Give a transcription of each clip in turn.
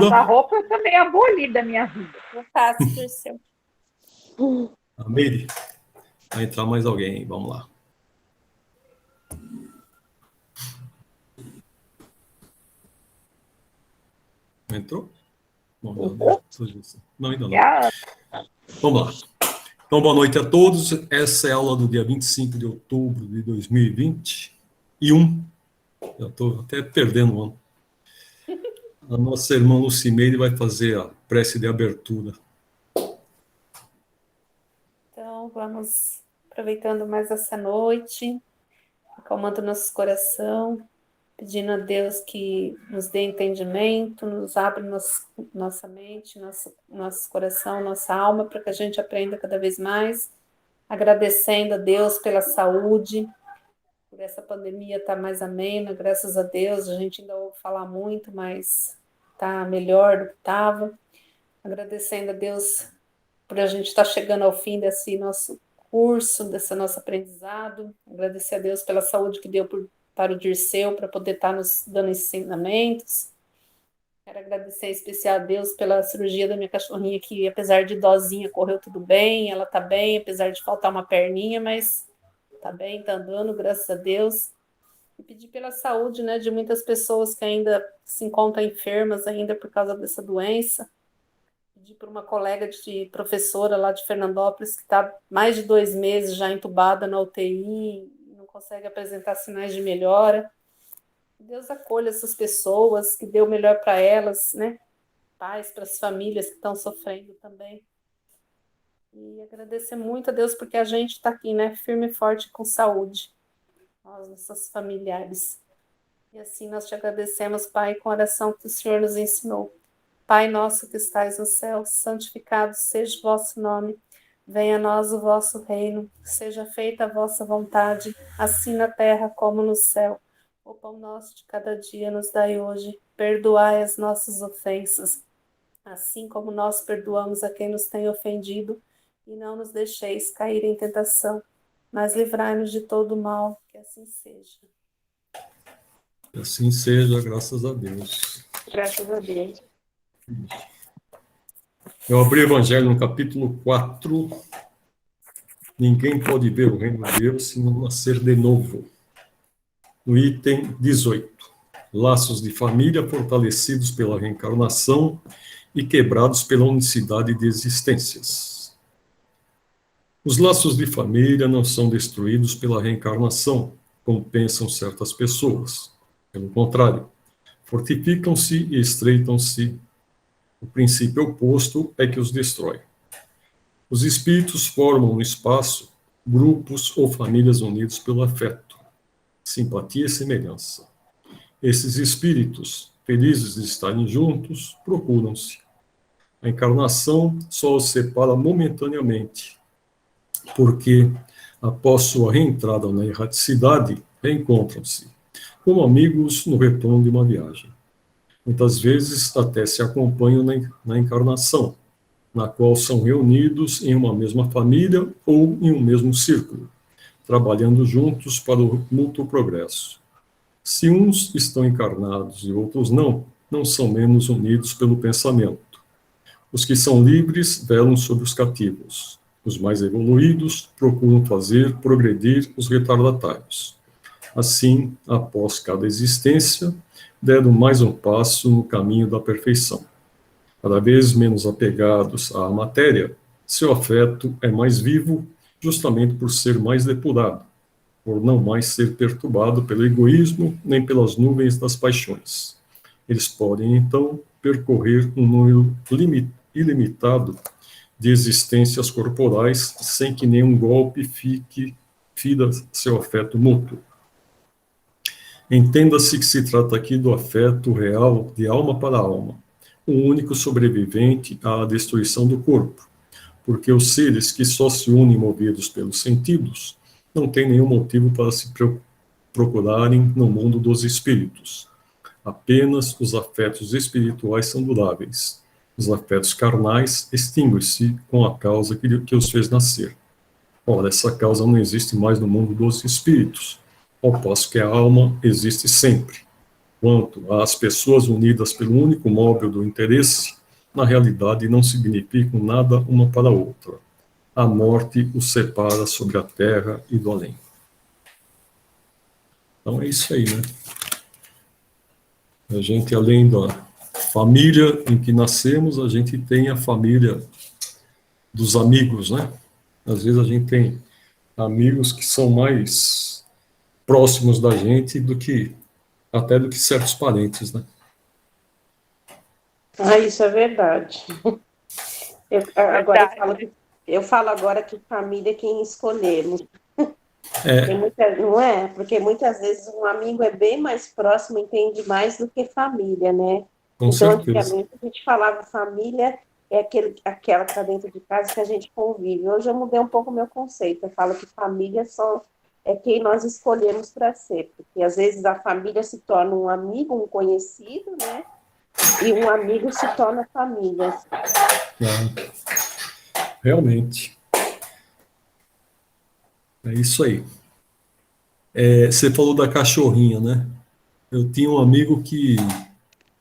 Lavar roupa eu também aboli da minha vida. Eu faço, Dirceu. A Meire. Vai entrar mais alguém, vamos lá. Entrou? Não, não, ainda não. Vamos lá. Então, boa noite a todos. Essa é a aula do dia 25 de outubro de 2021. Já estou até perdendo o ano. A nossa irmã Lucimeire vai fazer a prece de abertura. Então, vamos aproveitando mais essa noite, acalmando nosso coração, pedindo a Deus que nos dê entendimento, nos abra nossa mente, nosso coração, nossa alma, para que a gente aprenda cada vez mais, agradecendo a Deus pela saúde, por essa pandemia estar mais amena, graças a Deus, a gente ainda ouve falar muito, mas está melhor do que estava, agradecendo a Deus por a gente estar chegando ao fim desse nosso curso, desse nosso aprendizado, agradecer a Deus pela saúde que deu para o Dirceu, para poder estar nos dando ensinamentos. Quero agradecer em especial a Deus pela cirurgia da minha cachorrinha, que apesar de idosinha, correu tudo bem, ela está bem, apesar de faltar uma perninha, mas está bem, está andando, graças a Deus. E pedir pela saúde, né, de muitas pessoas que ainda se encontram enfermas ainda por causa dessa doença. Pedir para uma colega de professora lá de Fernandópolis, que está mais de 2 meses já entubada na UTI, não consegue apresentar sinais de melhora. Deus acolha essas pessoas, que dê o melhor para elas, né? Paz para as famílias que estão sofrendo também. E agradecer muito a Deus porque a gente está aqui, né? Firme e forte com saúde. Nós, nossos familiares. E assim nós te agradecemos, Pai, com a oração que o Senhor nos ensinou. Pai nosso que estais no céu, santificado seja o vosso nome. Venha a nós o vosso reino. Seja feita a vossa vontade, assim na terra como no céu. O pão nosso de cada dia nos dai hoje. Perdoai as nossas ofensas, assim como nós perdoamos a quem nos tem ofendido. E não nos deixeis cair em tentação, mas livrai-nos de todo mal, que assim seja. Que assim seja, graças a Deus. Graças a Deus. Eu abri o Evangelho no capítulo 4. Ninguém pode ver o reino de Deus se não nascer de novo. No item 18. Laços de família fortalecidos pela reencarnação e quebrados pela unicidade de existências. Os laços de família não são destruídos pela reencarnação, como pensam certas pessoas. Pelo contrário, fortificam-se e estreitam-se. O princípio oposto é que os destrói. Os espíritos formam no espaço grupos ou famílias unidos pelo afeto, simpatia e semelhança. Esses espíritos, felizes de estarem juntos, procuram-se. A encarnação só os separa momentaneamente, porque, após sua reentrada na erraticidade, reencontram-se, como amigos no retorno de uma viagem. Muitas vezes até se acompanham na encarnação, na qual são reunidos em uma mesma família ou em um mesmo círculo, trabalhando juntos para o mútuo progresso. Se uns estão encarnados e outros não, não são menos unidos pelo pensamento. Os que são livres velam sobre os cativos. Os mais evoluídos procuram fazer progredir os retardatários. Assim, após cada existência, deram mais um passo no caminho da perfeição. Cada vez menos apegados à matéria, seu afeto é mais vivo, justamente por ser mais depurado, por não mais ser perturbado pelo egoísmo nem pelas nuvens das paixões. Eles podem, então, percorrer um número ilimitado de existências corporais sem que nenhum golpe fira seu afeto mútuo. Entenda-se que se trata aqui do afeto real de alma para alma, o único sobrevivente à destruição do corpo, porque os seres que só se unem movidos pelos sentidos não têm nenhum motivo para se procurarem no mundo dos espíritos. Apenas os afetos espirituais são duráveis. Os afetos carnais extinguem-se com a causa que os fez nascer. Ora, essa causa não existe mais no mundo dos espíritos, ao passo que a alma existe sempre. quanto as pessoas unidas pelo único móvel do interesse, na realidade não significam nada uma para a outra. A morte os separa sobre a terra e do além. Então é isso aí, né? A gente, além da família em que nascemos, a gente tem a família dos amigos, né? Às vezes a gente tem amigos que são mais próximos da gente até do que certos parentes, né? Ah, isso é verdade. Verdade. Eu falo agora que família é quem escolhemos. É, Não é? Porque muitas vezes um amigo é bem mais próximo, entende mais do que família, né? com Então, certeza. antigamente, a gente falava família é aquela que está dentro de casa que a gente convive. Hoje eu mudei um pouco o meu conceito. Eu falo que família é quem nós escolhemos para ser. Porque às vezes a família se torna um amigo, um conhecido, né? E um amigo se torna família. Realmente. É isso aí. Você falou da cachorrinha, né? Eu tinha um amigo que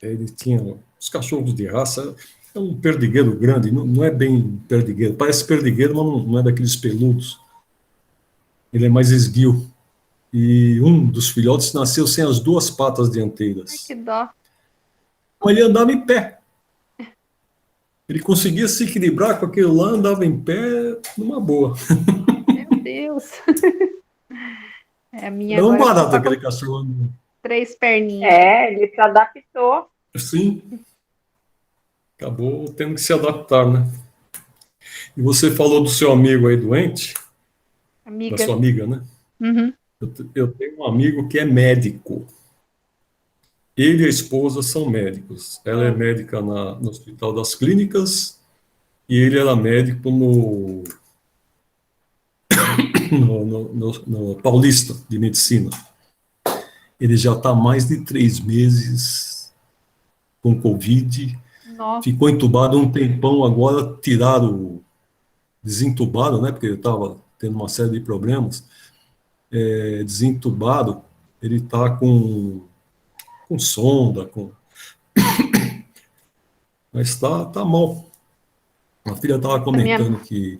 ele tinha os cachorros de raça, é um perdigueiro grande, não é bem perdigueiro, parece perdigueiro, mas não é daqueles peludos. Ele é mais esguio. E um dos filhotes nasceu sem as duas patas Ai, dianteiras. que dó. Mas ele andava em pé. Ele conseguia se equilibrar com aquilo lá, andava em pé numa boa. Meu Deus. A minha Era um agora barato tá com aquele cachorro. 3 perninhas. Ele se adaptou. Assim, acabou tendo que se adaptar, né? E você falou do seu amigo aí doente, da Amiga. sua amiga, né? Uhum. Eu tenho um amigo que é médico. Ele e a esposa são médicos. Ela é médica no Hospital das Clínicas e ele era médico no Paulista de Medicina. Ele já está há mais de 3 meses com Covid, Nossa. ficou entubado um tempão, agora tiraram, desentubaram, né, porque ele estava tendo uma série de problemas, desentubado, ele está com sonda, mas está mal. A filha estava A minha, comentando que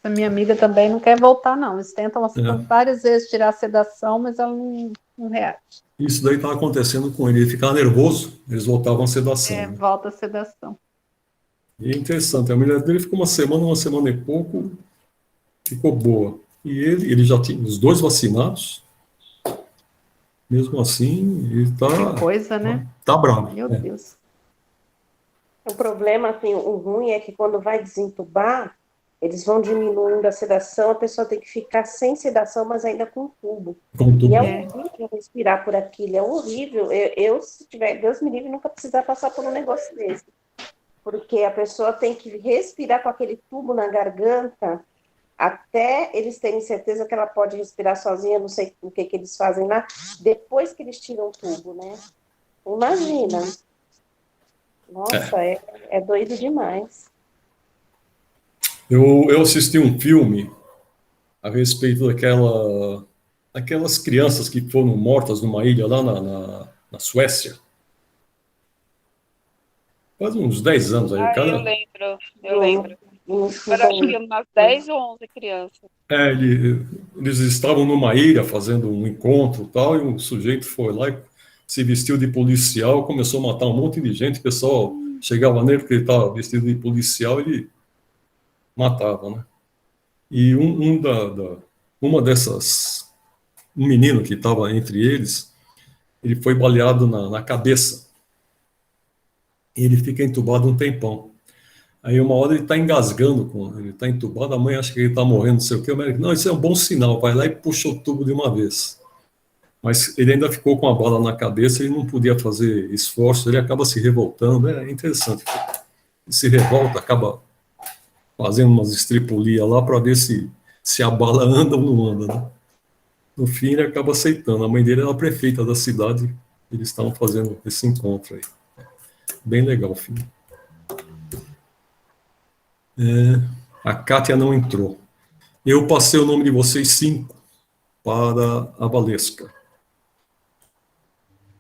a minha amiga também não quer voltar, não. Eles tentam várias vezes tirar a sedação, mas ela não reage. isso daí estava acontecendo com ele. Ele ficava nervoso, eles voltavam a sedação. Né? Volta a sedação. E é interessante, a mulher dele ficou uma semana e pouco, ficou boa. E ele já tinha os dois vacinados, mesmo assim, ele Que coisa, né? tá bravo. Meu Deus. O problema, assim, o ruim é que quando vai desentubar, eles vão diminuindo a sedação, a pessoa tem que ficar sem sedação, mas ainda com tubo. E é horrível respirar por aquilo, é horrível. Se tiver, Deus me livre, nunca precisar passar por um negócio desse. Porque a pessoa tem que respirar com aquele tubo na garganta, até eles terem certeza que ela pode respirar sozinha, não sei o que eles fazem lá, depois que eles tiram o tubo, né? Imagina. Nossa, é doido demais. Eu assisti um filme a respeito daquelas crianças que foram mortas numa ilha lá na Suécia. Faz uns 10 anos aí, cara. Eu lembro. Era acho que umas 10 ou 11 crianças. Eles estavam numa ilha fazendo um encontro e tal, e um sujeito foi lá e se vestiu de policial, começou a matar um monte de gente, o pessoal chegava nele porque ele estava vestido de policial, ele matava, né? E um menino que estava entre eles, ele foi baleado na cabeça. Ele fica entubado um tempão. Aí uma hora ele está engasgando, ele está entubado, a mãe acha que ele está morrendo, não sei o quê. O médico, não, isso é um bom sinal, vai lá e puxa o tubo de uma vez. Mas ele ainda ficou com a bala na cabeça, ele não podia fazer esforço, ele acaba se revoltando, é interessante. Ele se revolta, acaba fazendo umas estripulias lá para ver se a bala anda ou não anda, né? No fim ele acaba aceitando, a mãe dele era a prefeita da cidade, eles estavam fazendo esse encontro aí. Bem legal o filme. A Kátia não entrou. Eu passei o nome de vocês 5 para a Valesca.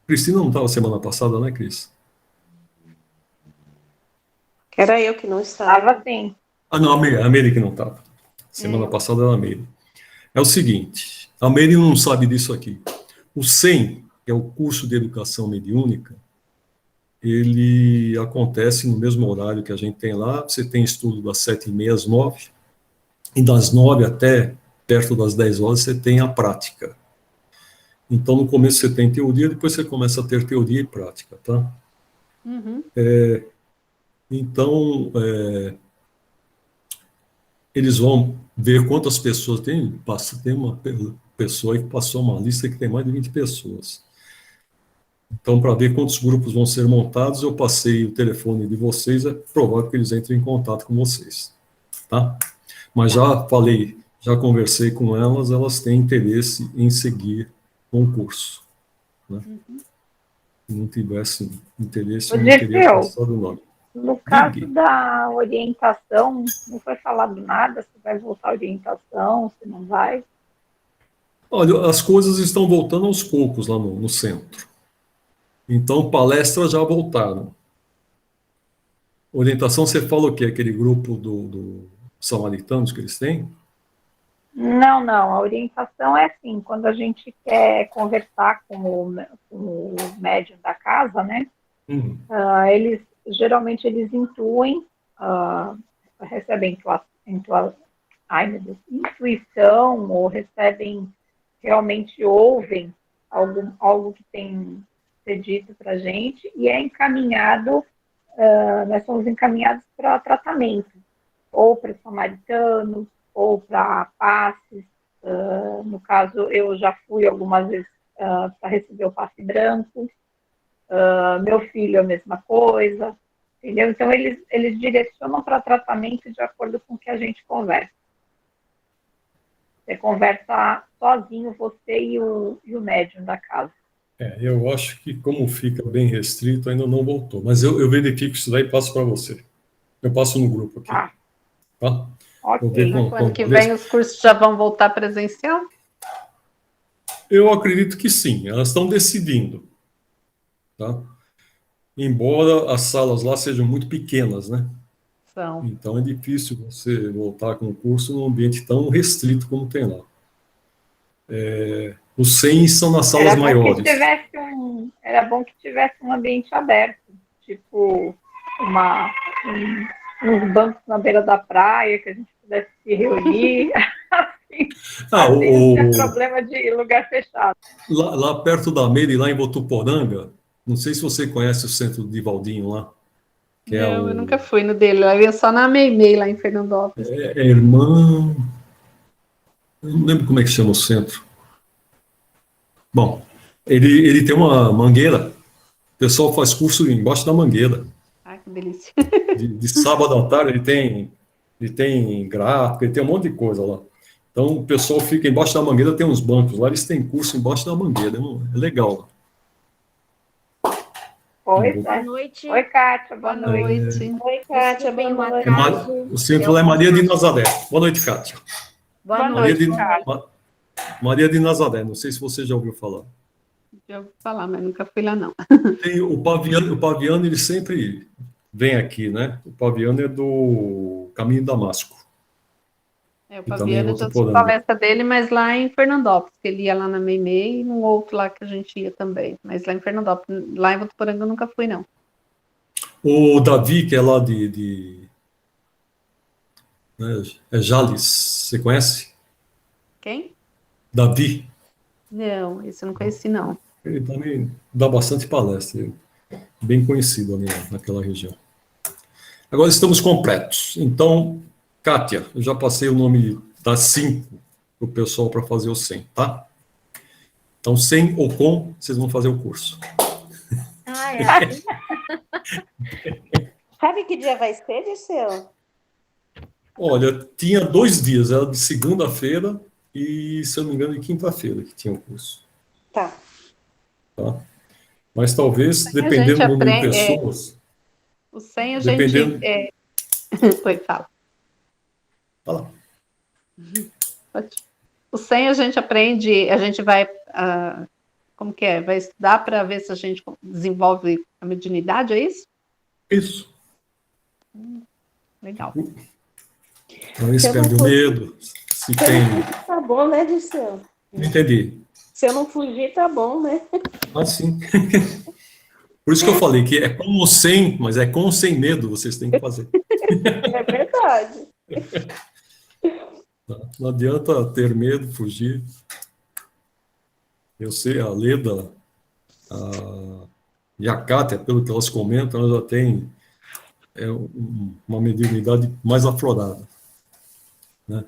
Cristina não estava semana passada, né, Cris? Era eu que não estava. Estava sim. Ah, não, a Meire que não estava. Semana passada era a Meire. É o seguinte, a Meire não sabe disso aqui. O SEM, que é o curso de educação mediúnica, ele acontece no mesmo horário que a gente tem lá. Você tem estudo das 7h30 às 9h, e das 9 até perto das 10 horas você tem a prática. Então, no começo você tem teoria, depois você começa a ter teoria e prática, tá? Uhum. Então, eles vão ver quantas pessoas tem. Tem uma pessoa aí que passou uma lista que tem mais de 20 pessoas. Então, para ver quantos grupos vão ser montados, eu passei o telefone de vocês, é provável que eles entrem em contato com vocês, tá? Mas já falei, já conversei com elas têm interesse em seguir com o curso, né? Se não tivesse interesse, eu não teria Dirceu, passado o nome. no caso Diga. da orientação, não foi falado nada, se vai voltar a orientação, se não vai. Olha, as coisas estão voltando aos poucos lá no centro. Então, palestras já voltaram. Orientação, você fala o quê? Aquele grupo do samaritanos que eles têm? Não, a orientação é assim, quando a gente quer conversar com o médium da casa, né, geralmente eles intuem, recebem intuição, ou recebem, realmente ouvem algo que tem ser dito para a gente, e é encaminhado, nós somos encaminhados para tratamento, ou para samaritanos, ou para passes. No caso, eu já fui algumas vezes para receber o passe branco, meu filho a mesma coisa, entendeu? Então, eles direcionam para tratamento de acordo com o que a gente conversa. Você conversa sozinho, você e o médium da casa. Eu acho que, como fica bem restrito, ainda não voltou. Mas eu verifico isso daí e passo para você. Eu passo no grupo aqui. Tá. Tá? Ok. Ano que vem os cursos já vão voltar presencial? Eu acredito que sim, elas estão decidindo. Tá? Embora as salas lá sejam muito pequenas, né? São. Então é difícil você voltar com o curso num ambiente tão restrito como tem lá. Os 100 são nas salas maiores. Era bom que tivesse um ambiente aberto, tipo uns bancos na beira da praia, que a gente pudesse se reunir. Não tinha problema de lugar fechado. Lá perto da Meire, lá em Votuporanga, não sei se você conhece o centro de Valdinho lá. Eu nunca fui no dele, eu ia só na Meimei, lá em Fernandópolis. Irmã... Eu não lembro como é que chama o centro. Bom, ele tem uma mangueira. O pessoal faz curso embaixo da mangueira. Ai, que delícia. De sábado à tarde ele tem gráfico, ele tem um monte de coisa lá. Então o pessoal fica embaixo da mangueira, tem uns bancos lá, eles têm curso embaixo da mangueira. É legal. Boa noite. Oi, Kátia, boa noite. Oi, Kátia, boa noite. O centro é Maria de Nazaré. Boa noite, Kátia. Boa noite. Maria de Nazaré, não sei se você já ouviu falar. Já ouvi falar, mas nunca fui lá, não. Tem o Paviano, ele sempre vem aqui, né? O Paviano é do Caminho de Damasco. O Paviano, eu já sou palestra dele, mas lá em Fernandópolis, que ele ia lá na Meimei e num outro lá que a gente ia também. Mas lá em Fernandópolis, lá em Votuporanga eu nunca fui, não. O Davi, que é lá né, Jales, você conhece? Quem? Davi. Não, esse eu não conheci, não. Ele também dá bastante palestra, bem conhecido ali naquela região. Agora estamos completos. Então, Kátia, eu já passei o nome das 5 para o pessoal para fazer o 100, tá? Então, sem ou com, vocês vão fazer o curso. Sabe que dia vai ser, Dirceu? Olha, tinha 2 dias, era de segunda-feira e, se eu não me engano, de quinta-feira que tinha o curso. Tá. Mas talvez, dependendo do número de pessoas... O 100 a dependendo... gente... Oi, fala. Fala. O 100 a gente aprende, a gente vai Como que é? Vai estudar para ver se a gente desenvolve a mediunidade, é isso? Isso. Legal. Para ver se perde o medo, se tem... Tá bom, né, Dirceu? Não entendi. Se eu não fugir, tá bom, né? Ah, sim. Por isso que eu falei que é com ou sem, mas é com ou sem medo vocês têm que fazer. É verdade. Não adianta ter medo, fugir. Eu sei, a Leda e a Kátia, pelo que elas comentam, elas já têm uma mediunidade mais aflorada, né?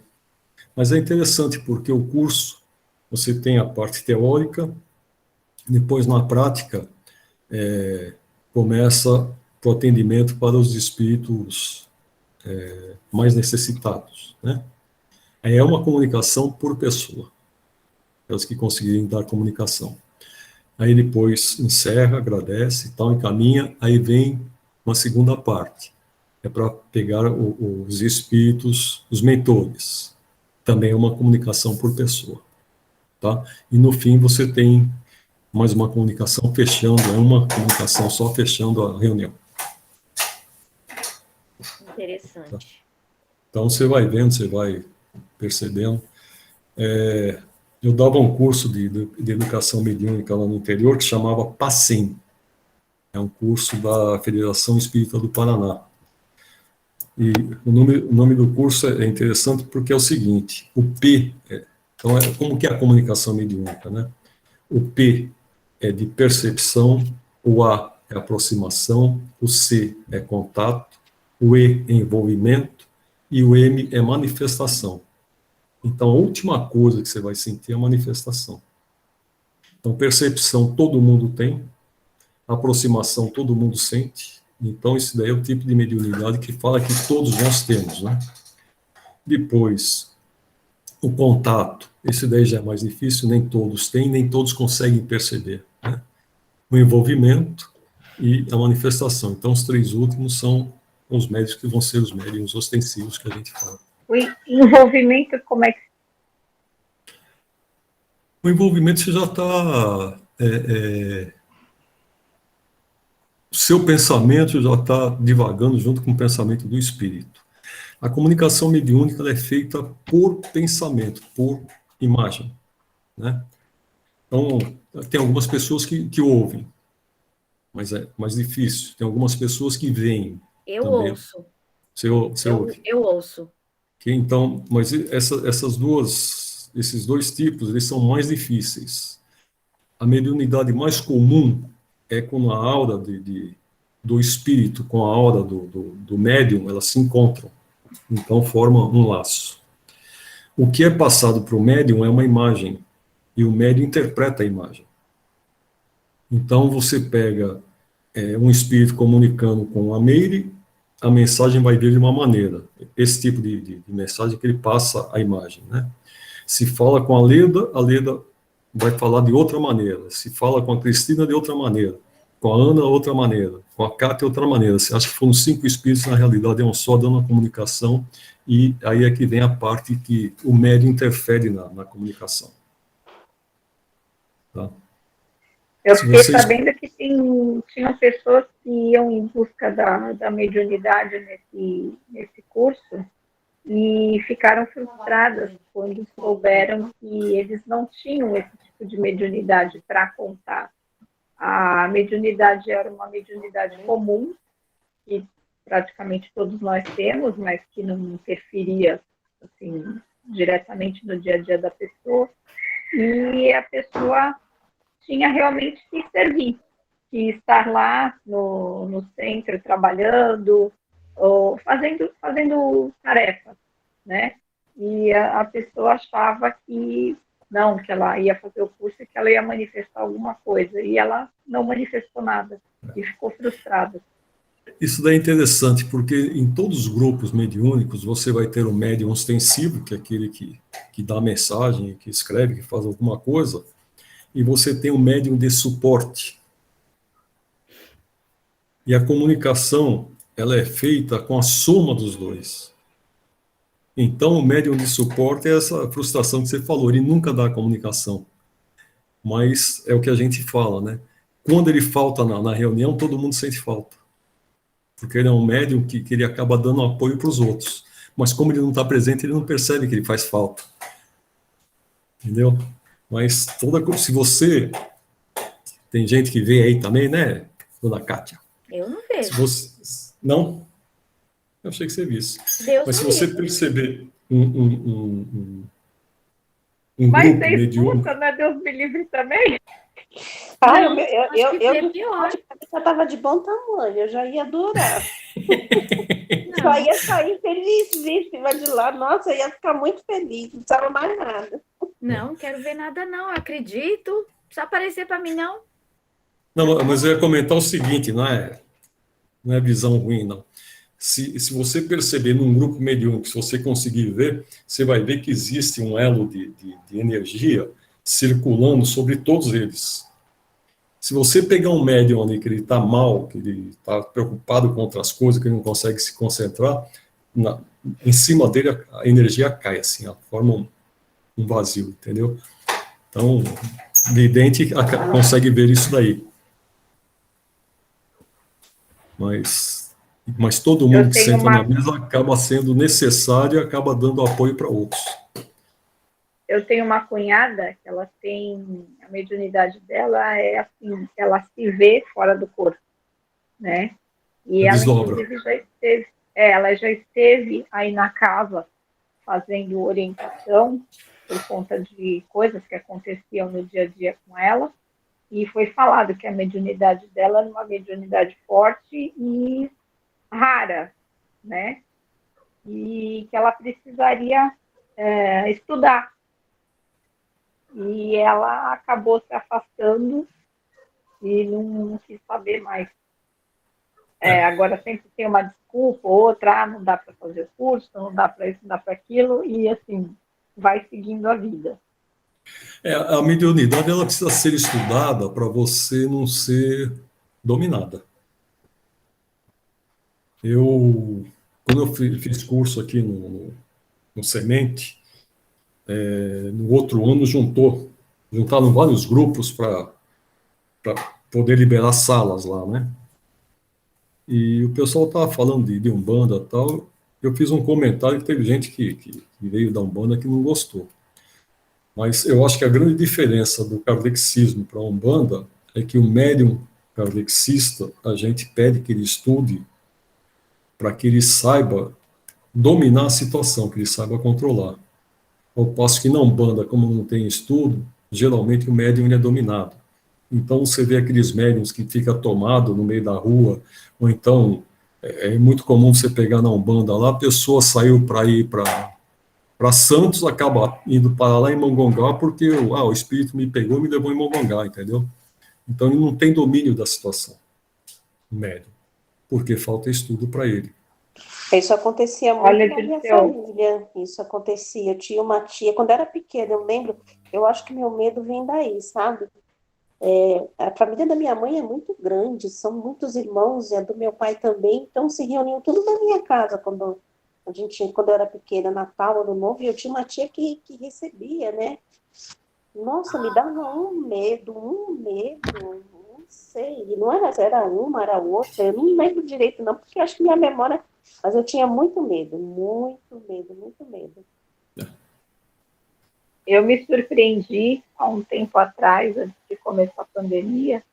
Mas é interessante porque o curso, você tem a parte teórica, depois na prática, começa o atendimento para os espíritos mais necessitados, né? Aí é uma comunicação por pessoa, aquelas que conseguirem dar comunicação. Aí depois encerra, agradece e tal, encaminha, aí vem uma segunda parte, é para pegar os espíritos, os mentores, também é uma comunicação por pessoa, tá? E no fim você tem mais uma comunicação fechando, é uma comunicação só fechando a reunião. Interessante. Tá? Então você vai vendo, você vai percebendo. Eu dava um curso de educação mediúnica lá no interior que chamava PACEM. É um curso da Federação Espírita do Paraná. E o nome do curso é interessante porque é o seguinte, o P, então como que é a comunicação mediúnica, né? O P é de percepção, o A é aproximação, o C é contato, o E é envolvimento e o M é manifestação. Então, a última coisa que você vai sentir é a manifestação. Então, percepção todo mundo tem, aproximação todo mundo sente. Então, esse daí é o tipo de mediunidade que fala que todos nós temos, né? Depois, o contato. Esse daí já é mais difícil, nem todos têm, nem todos conseguem perceber, né? O envolvimento e a manifestação. Então, os três últimos são os médios que vão ser os médiuns ostensivos que a gente fala. O envolvimento, como é que... O envolvimento você já está... o seu pensamento já está divagando junto com o pensamento do espírito. A comunicação mediúnica ela é feita por pensamento, por imagem, né? Então, tem algumas pessoas que ouvem, mas é mais difícil. Tem algumas pessoas que veem. Eu também. ouço. Você ouve? Eu ouço. Então, mas esses dois tipos, eles são mais difíceis. A mediunidade mais comum é quando a aura do espírito com a aura do médium, elas se encontram. Então, formam um laço. O que é passado para o médium é uma imagem, e o médium interpreta a imagem. Então, você pega um espírito comunicando com a Meire, a mensagem vai vir de uma maneira. Esse tipo de mensagem que ele passa a imagem, né? Se fala com a Leda vai falar de outra maneira. Se fala com a Cristina, de outra maneira. Com a Ana, outra maneira. Com a Cátia, outra maneira. Você acha que foram 5 espíritos, na realidade é um só, dando a comunicação, e aí é que vem a parte que o médium interfere na comunicação. Tá? Eu fiquei sabendo que tinham pessoas que iam em busca da mediunidade nesse curso e ficaram frustradas quando souberam que eles não tinham esse tipo de mediunidade para contar. A mediunidade era uma mediunidade comum, que praticamente todos nós temos, mas que não interferia assim, diretamente no dia a dia da pessoa, e a pessoa tinha realmente que servir, que estar lá no centro trabalhando, ou fazendo tarefas, né? E a pessoa achava que não, que ela ia fazer o curso e que ela ia manifestar alguma coisa, e ela não manifestou nada, e ficou frustrada. Isso daí é interessante, porque em todos os grupos mediúnicos você vai ter um médium ostensivo, que é aquele que dá a mensagem, que escreve, que faz alguma coisa, e você tem um médium de suporte. E a comunicação, ela é feita com a soma dos dois. Então, o médium de suporte é essa frustração que você falou, ele nunca dá a comunicação. mas é o que a gente fala, né? Quando ele falta na reunião, todo mundo sente falta. Porque ele é um médium que ele acaba dando apoio para os outros. Mas como ele não está presente, ele não percebe que ele faz falta. Entendeu? Mas se você... Tem gente que vê aí também, né, dona Kátia? Eu não vejo. Não? Eu achei que você visse. Deus Mas se me você livre. perceber um Mas grupo você mediúnico... escuta, né? Deus me livre também. Ah, Não, acho que é pior. já estava de bom tamanho, eu já ia adorar. Só Não, ia sair felizíssima de lá. Nossa, eu ia ficar muito feliz, não precisava mais nada. não quero ver nada, não. Acredito. Só aparecer para mim, não. Não, mas eu ia comentar o seguinte, não é visão ruim, não. Se você perceber num grupo mediúnico, se você conseguir ver, você vai ver que existe um elo de energia circulando sobre todos eles. Se você pegar um médium ali que ele está mal, que ele está preocupado com outras coisas, que ele não consegue se concentrar, em cima dele a energia cai, assim, ela forma um vazio, entendeu? Então, o vidente consegue ver isso daí. Mas todo mundo que senta na mesa acaba sendo necessário e acaba dando apoio para outros. Eu tenho uma cunhada que ela tem, a mediunidade dela é assim, ela se vê fora do corpo, né? E ela, desdobra. inclusive, ela já esteve aí na casa fazendo orientação por conta de coisas que aconteciam no dia a dia com ela, e foi falado que a mediunidade dela era uma mediunidade forte e rara, né? E que ela precisaria estudar. E ela acabou se afastando e não quis saber mais. Agora sempre tem uma desculpa, outra, não dá para fazer o curso, não dá para isso, não dá para aquilo, e assim, vai seguindo a vida. A mediunidade ela precisa ser estudada para você não ser dominada. Quando eu fiz curso aqui no Semente, no outro ano juntaram vários grupos para poder liberar salas lá, né? E o pessoal estava falando de Umbanda e tal. Eu fiz um comentário que teve gente que veio da Umbanda que não gostou. Mas eu acho que a grande diferença do kardexismo para a Umbanda é que o médium kardexista, a gente pede que ele estude para que ele saiba dominar a situação, que ele saiba controlar. Ao passo que na Umbanda, como não tem estudo, geralmente o médium ele é dominado. Então você vê aqueles médiums que fica tomado no meio da rua, ou então é muito comum você pegar na Umbanda lá, a pessoa saiu para ir para Santos, acaba indo para lá em Mongongá, porque o espírito me pegou e me levou em Mongongá, entendeu? Então ele não tem domínio da situação, o médium, porque falta estudo para ele. Isso acontecia muito na minha família, isso acontecia. Eu tinha uma tia, quando eu era pequena, eu lembro, eu acho que meu medo vem daí, sabe? A família da minha mãe é muito grande, são muitos irmãos, e a do meu pai também, então se reuniam tudo na minha casa quando eu era pequena, Natal, Ano Novo, e eu tinha uma tia que recebia, né? Nossa, me dava um medo, não sei, não era uma, era outra, eu não lembro direito não, porque acho que minha memória, mas eu tinha muito medo, muito medo, muito medo. Eu me surpreendi há um tempo atrás, antes de começar a pandemia,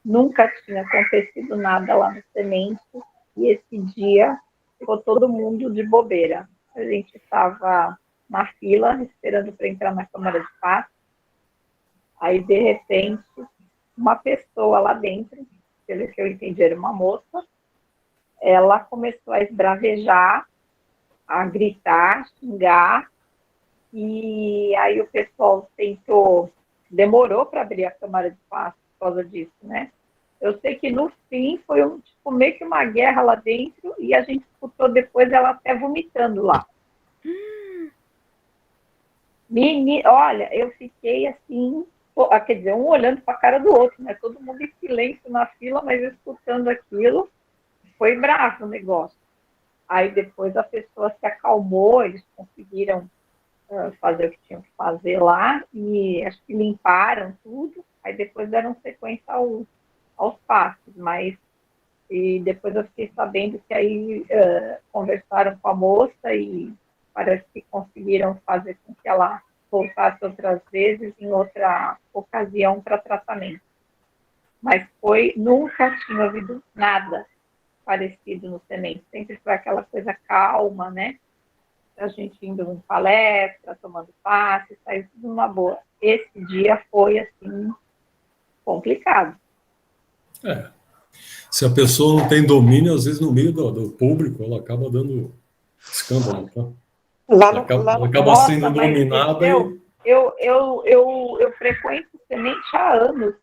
nunca tinha acontecido nada lá no Semente, e esse dia ficou todo mundo de bobeira. A gente estava na fila, esperando para entrar na Câmara de Paz, aí, de repente, uma pessoa lá dentro, pelo que eu entendi, era uma moça, ela começou a esbravejar, a gritar, xingar, e aí o pessoal demorou para abrir a Câmara de Paz por causa disso, né? Eu sei que no fim foi meio que uma guerra lá dentro, e a gente escutou depois ela até vomitando lá. Olha, eu fiquei assim, quer dizer, um olhando para a cara do outro, né? Todo mundo em silêncio na fila, mas escutando aquilo, foi bravo o negócio. Aí depois a pessoa se acalmou, eles conseguiram fazer o que tinham que fazer lá, e acho que limparam tudo, aí depois deram sequência aos passos, mas e depois eu fiquei sabendo que aí conversaram com a moça e parece que conseguiram fazer com que ela voltasse outras vezes em outra ocasião para tratamento. Mas nunca tinha ouvido nada parecido no Semente. Sempre foi aquela coisa calma, né? A gente indo em palestra, tomando passe, saiu tudo numa boa. Esse dia foi, assim, complicado. Se a pessoa não tem domínio, às vezes no meio do público, ela acaba dando escândalo, tá? Ela acaba sendo dominada eu frequento o Semente há anos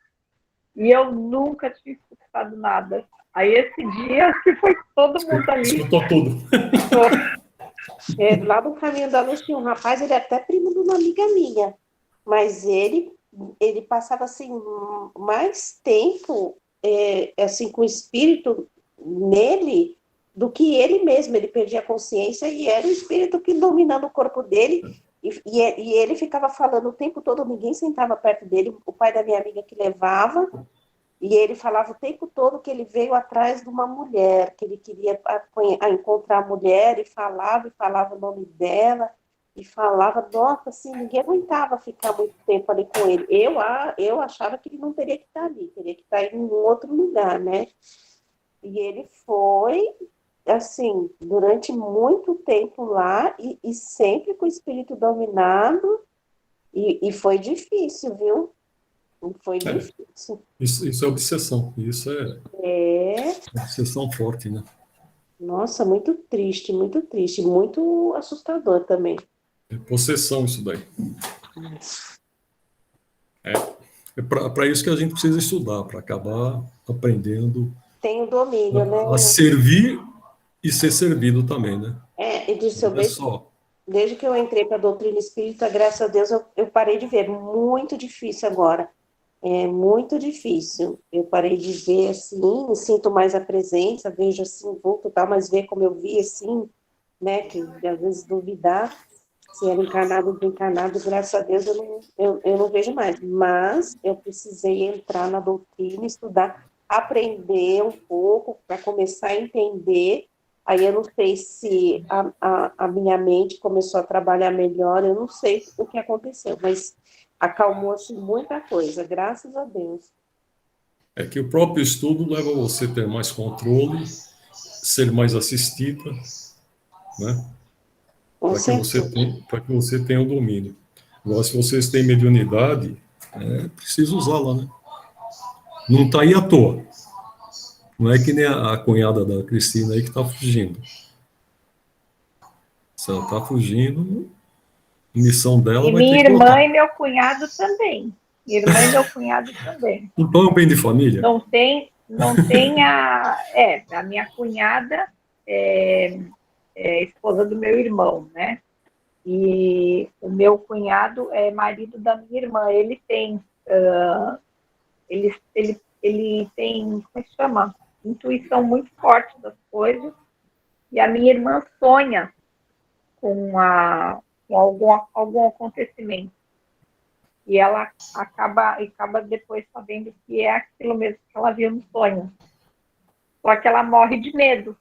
e eu nunca tinha escutado nada. Aí esse dia que foi todo mundo ali. Escutou tudo. Lá no Caminho da Luz tinha um rapaz, ele é até primo de uma amiga minha, mas ele passava assim mais tempo assim com o espírito nele do que ele mesmo. Ele perdia a consciência e era o espírito que dominando o corpo dele, e ele ficava falando o tempo todo, ninguém sentava perto dele, o pai da minha amiga que levava, e ele falava o tempo todo que ele veio atrás de uma mulher, que ele queria encontrar a mulher, e falava o nome dela, e falava, nossa, assim, ninguém aguentava ficar muito tempo ali com ele. Eu achava que ele não teria que estar ali, teria que estar em um outro lugar, né? E ele foi, assim, durante muito tempo lá, e sempre com o espírito dominado, e foi difícil, viu? Foi difícil. Isso é obsessão. Isso é obsessão forte, né? Nossa, muito triste, muito assustador também. É possessão isso daí. É para isso que a gente precisa estudar, para acabar aprendendo Tem o domínio, né? a servir e ser servido também, né? Desde que eu entrei para a doutrina espírita, graças a Deus, eu parei de ver. Muito difícil agora. É muito difícil. Eu parei de ver, assim, sinto mais a presença, vejo, assim, vulto e tal, mas ver como eu vi, assim, né, que às vezes duvidar se era encarnado ou desencarnado, graças a Deus eu não vejo mais. Mas eu precisei entrar na doutrina, estudar, aprender um pouco, para começar a entender. Aí eu não sei se a minha mente começou a trabalhar melhor, eu não sei o que aconteceu, mas acalmou-se muita coisa, graças a Deus. É que o próprio estudo leva você a ter mais controle, ser mais assistida, né? Para que você tenha o domínio. Agora, se vocês têm mediunidade, é preciso usá-la, né? Não está aí à toa. Não é que nem a cunhada da Cristina aí que está fugindo. Se ela está fugindo, a missão dela vai ter que minha irmã e meu cunhado também. Minha irmã e meu cunhado também. Então é um bem de família? Não tem a minha cunhada é esposa do meu irmão, né? E o meu cunhado é marido da minha irmã. Ele tem, ele tem, como é que chama? Intuição muito forte das coisas. E a minha irmã sonha com algum acontecimento. E ela acaba depois sabendo que é aquilo mesmo que ela viu no sonho. Só que ela morre de medo.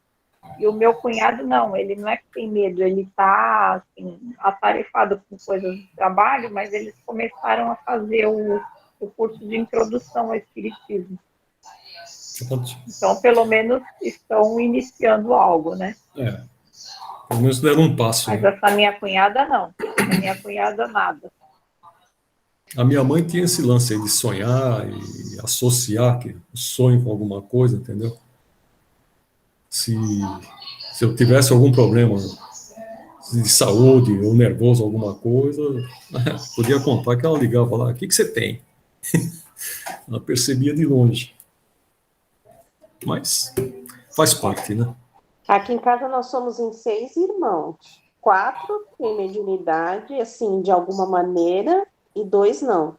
E o meu cunhado não, ele não é que tem medo, ele está assim, atarefado com coisas do trabalho, mas eles começaram a fazer o curso de introdução ao espiritismo. Então, pelo menos, estão iniciando algo, né? Pelo menos deram um passo. Mas né? essa minha cunhada não. A minha cunhada nada. A minha mãe tinha esse lance aí de sonhar e associar o sonho com alguma coisa, entendeu? Se eu tivesse algum problema de saúde ou nervoso, alguma coisa, podia contar que ela ligava lá, o que você tem? Ela percebia de longe. Mas faz parte, né? Aqui em casa nós somos em 6 irmãos. 4 têm mediunidade, assim, de alguma maneira, e 2 não.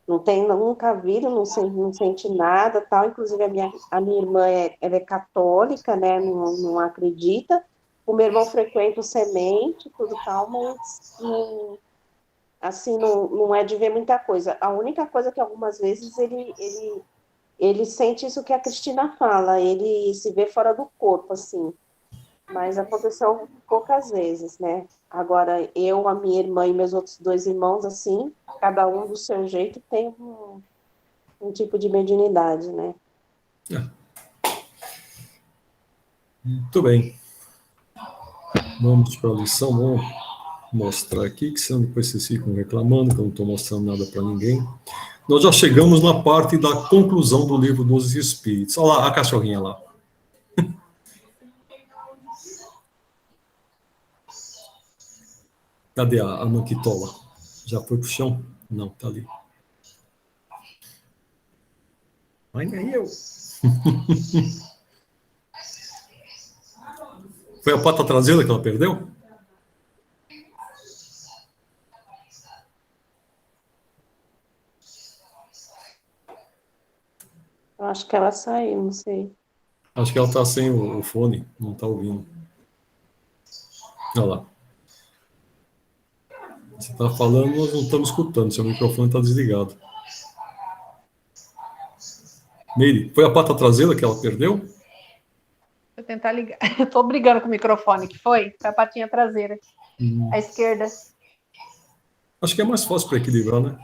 Nunca viram, não sente nada, tal. Inclusive a minha irmã ela é católica, né? Não acredita, O meu irmão frequenta o Semente, tudo tal, mas assim, não é de ver muita coisa. A única coisa que algumas vezes ele sente isso que a Cristina fala, ele se vê fora do corpo, assim. Mas aconteceu poucas vezes, né? Agora, eu, a minha irmã e meus outros 2 irmãos, assim, cada um do seu jeito tem um tipo de mediunidade, né? Muito bem. Vamos para a lição. Vamos mostrar aqui, que senão depois vocês ficam reclamando que eu não estou mostrando nada para ninguém. Nós já chegamos na parte da conclusão do livro dos Espíritos. Olha lá, a cachorrinha lá. Cadê a Manquitola? Já foi pro chão? Não, tá ali. Mas nem eu. Foi a pata traseira que ela perdeu? Eu acho que ela saiu, não sei. Acho que ela tá sem o fone, não tá ouvindo. Olha lá. Você tá falando, nós não estamos escutando, seu microfone tá desligado. Meire, foi a pata traseira que ela perdeu? Vou tentar ligar. Eu tô brigando com o microfone, que foi? Foi a patinha traseira. A esquerda. Acho que é mais fácil para equilibrar, né?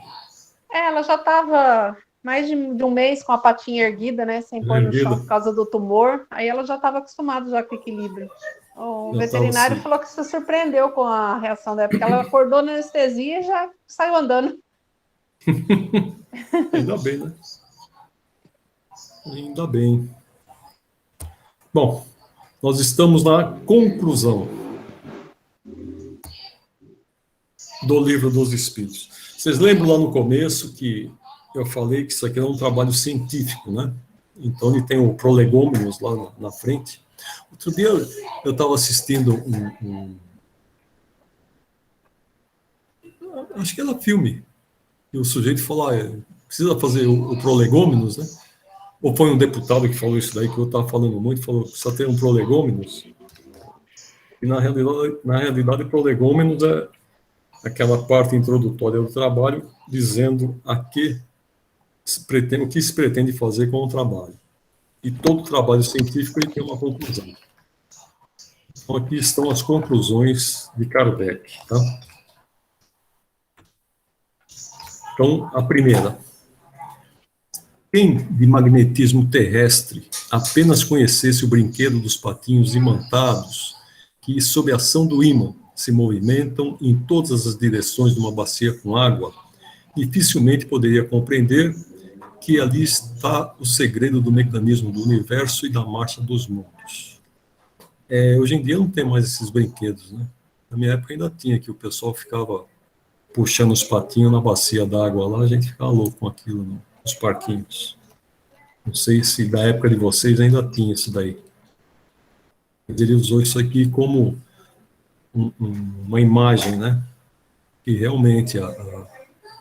Ela já estava mais de um mês com a patinha erguida, né? Sem pôr no chão por causa do tumor. Aí ela já estava acostumada já com o equilíbrio. O veterinário falou que se surpreendeu com a reação dela, porque ela acordou na anestesia e já saiu andando. Ainda bem, né? Ainda bem. Bom, nós estamos na conclusão do Livro dos Espíritos. Vocês lembram lá no começo que eu falei que isso aqui é um trabalho científico, né? Então ele tem o Prolegômenos lá na frente. Outro dia eu estava assistindo acho que era filme, e o sujeito falou, precisa fazer o Prolegômenos, né? Ou foi um deputado que falou isso daí, que eu estava falando muito, falou que precisa ter um Prolegômenos. E na realidade Prolegômenos é aquela parte introdutória do trabalho, dizendo o que se pretende fazer com o trabalho. E todo trabalho científico ele tem uma conclusão. Então, aqui estão as conclusões de Kardec. Tá? Então, a primeira. Quem de magnetismo terrestre apenas conhecesse o brinquedo dos patinhos imantados, que, sob a ação do ímã, se movimentam em todas as direções de uma bacia com água, dificilmente poderia compreender que ali está o segredo do mecanismo do universo e da marcha dos mundos. Hoje em dia não tem mais esses brinquedos, né? Na minha época ainda tinha, que o pessoal ficava puxando os patinhos na bacia d'água lá, a gente ficava louco com aquilo nos parquinhos. Não sei se da época de vocês ainda tinha isso daí. Ele usou isso aqui como uma imagem, né? Que realmente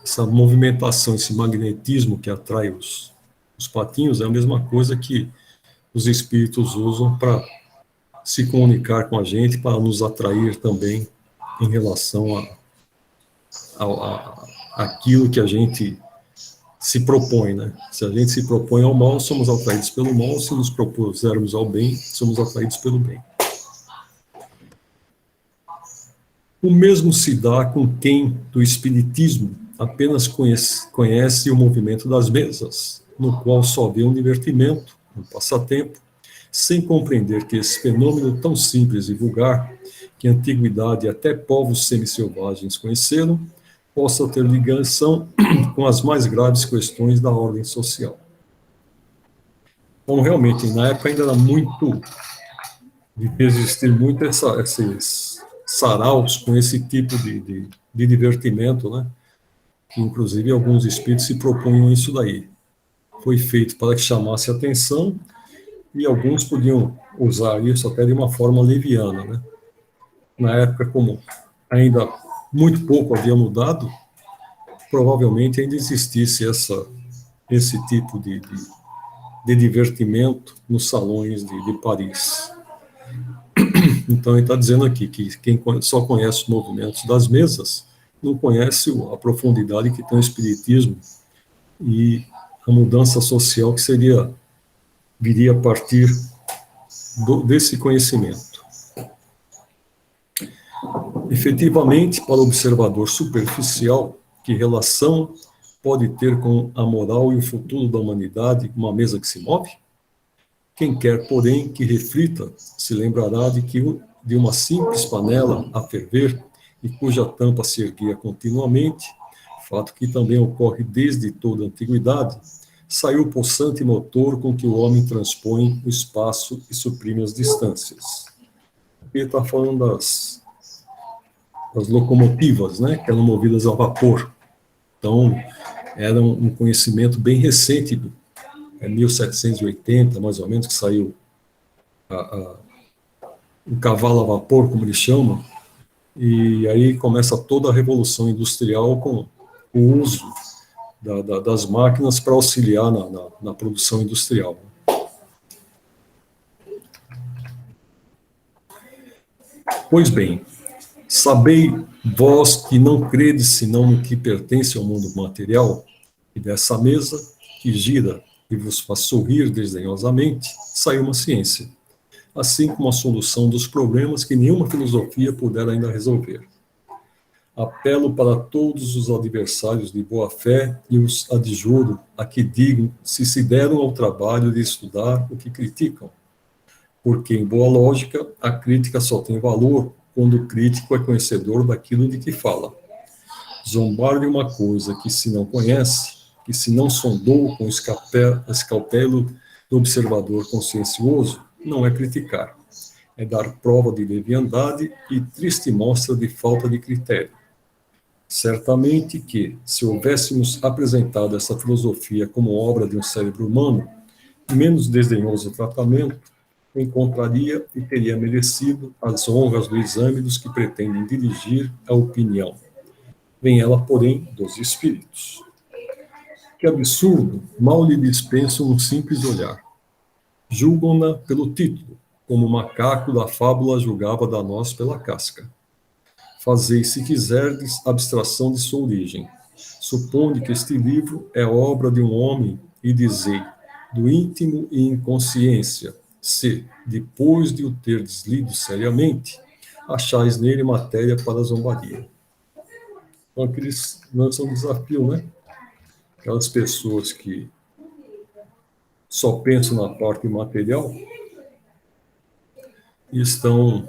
essa movimentação, esse magnetismo que atrai os patinhos é a mesma coisa que os espíritos usam para se comunicar com a gente, para nos atrair também em relação àquilo que a gente se propõe, né? Se a gente se propõe ao mal, somos atraídos pelo mal. Se nos propusermos ao bem, somos atraídos pelo bem. O mesmo se dá com quem do espiritismo apenas conhece o movimento das mesas, no qual só vê um divertimento, um passatempo, sem compreender que esse fenômeno tão simples e vulgar, que a antiguidade e até povos semi-selvagens conheceram, possa ter ligação com as mais graves questões da ordem social. Então, realmente, na época ainda era muito, devia existir muito esses saraus com esse tipo de divertimento, né? Que, inclusive, alguns espíritos se propunham isso daí. Foi feito para que chamasse a atenção, e alguns podiam usar isso até de uma forma leviana, né? Na época, como ainda muito pouco havia mudado, provavelmente ainda existisse esse tipo de divertimento nos salões de Paris. Então, ele está dizendo aqui que quem só conhece os movimentos das mesas não conhece a profundidade que tem o espiritismo e a mudança social que viria a partir desse conhecimento. Efetivamente, para o observador superficial, que relação pode ter com a moral e o futuro da humanidade uma mesa que se move? Quem quer, porém, que reflita, se lembrará de uma simples panela a ferver e cuja tampa se erguia continuamente, fato que também ocorre desde toda a antiguidade, saiu o possante motor com que o homem transpõe o espaço e suprime as distâncias. Ele está falando das locomotivas, né, que eram movidas a vapor. Então, era um conhecimento bem recente, 1780, mais ou menos, que saiu o cavalo a vapor, como eles chamam, e aí começa toda a Revolução Industrial com o uso das máquinas para auxiliar na produção industrial. Pois bem, sabei vós que não credes senão no que pertence ao mundo material, e dessa mesa, que gira e vos faz sorrir desdenhosamente, saiu uma ciência, assim como a solução dos problemas que nenhuma filosofia pudera ainda resolver. Apelo para todos os adversários de boa-fé e os adjuro a que digam se deram ao trabalho de estudar o que criticam, porque, em boa lógica, a crítica só tem valor quando o crítico é conhecedor daquilo de que fala. Zombar de uma coisa que se não conhece, que se não sondou com o escalpelo do observador consciencioso, não é criticar, é dar prova de leviandade e triste mostra de falta de critério. Certamente que, se houvéssemos apresentado essa filosofia como obra de um cérebro humano, menos desdenhoso tratamento, encontraria e teria merecido as honras do exame dos que pretendem dirigir a opinião. Vem ela, porém, dos espíritos. Que absurdo, mal lhe dispensam um simples olhar. Julgam-na pelo título, como o macaco da fábula julgava da noz pela casca. Fazei, se quiserdes, abstração de sua origem. Suponde que este livro é obra de um homem e dizei, do íntimo e inconsciência, se, depois de o terdes lido seriamente, achais nele matéria para a zombaria. Então, aqueles lançam um desafio, né? Aquelas pessoas que só pensam na parte material e estão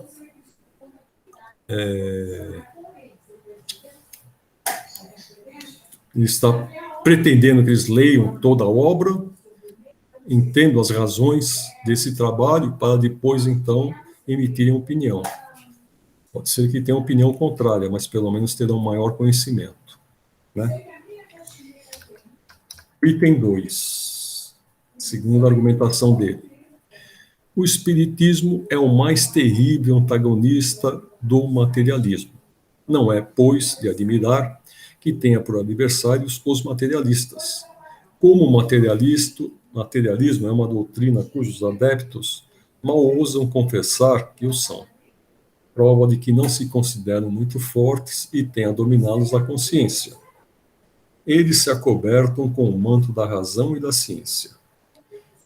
está pretendendo que eles leiam toda a obra, entendam as razões desse trabalho, para depois, então, emitirem opinião. Pode ser que tenham opinião contrária, mas pelo menos terão maior conhecimento. Né? Item 2, segundo a argumentação dele. O espiritismo é o mais terrível antagonista do materialismo. Não é, pois, de admirar que tenha por adversários os materialistas. Como o materialismo é uma doutrina cujos adeptos mal ousam confessar que o são. Prova de que não se consideram muito fortes e têm a dominá-los a consciência. Eles se acobertam com o manto da razão e da ciência.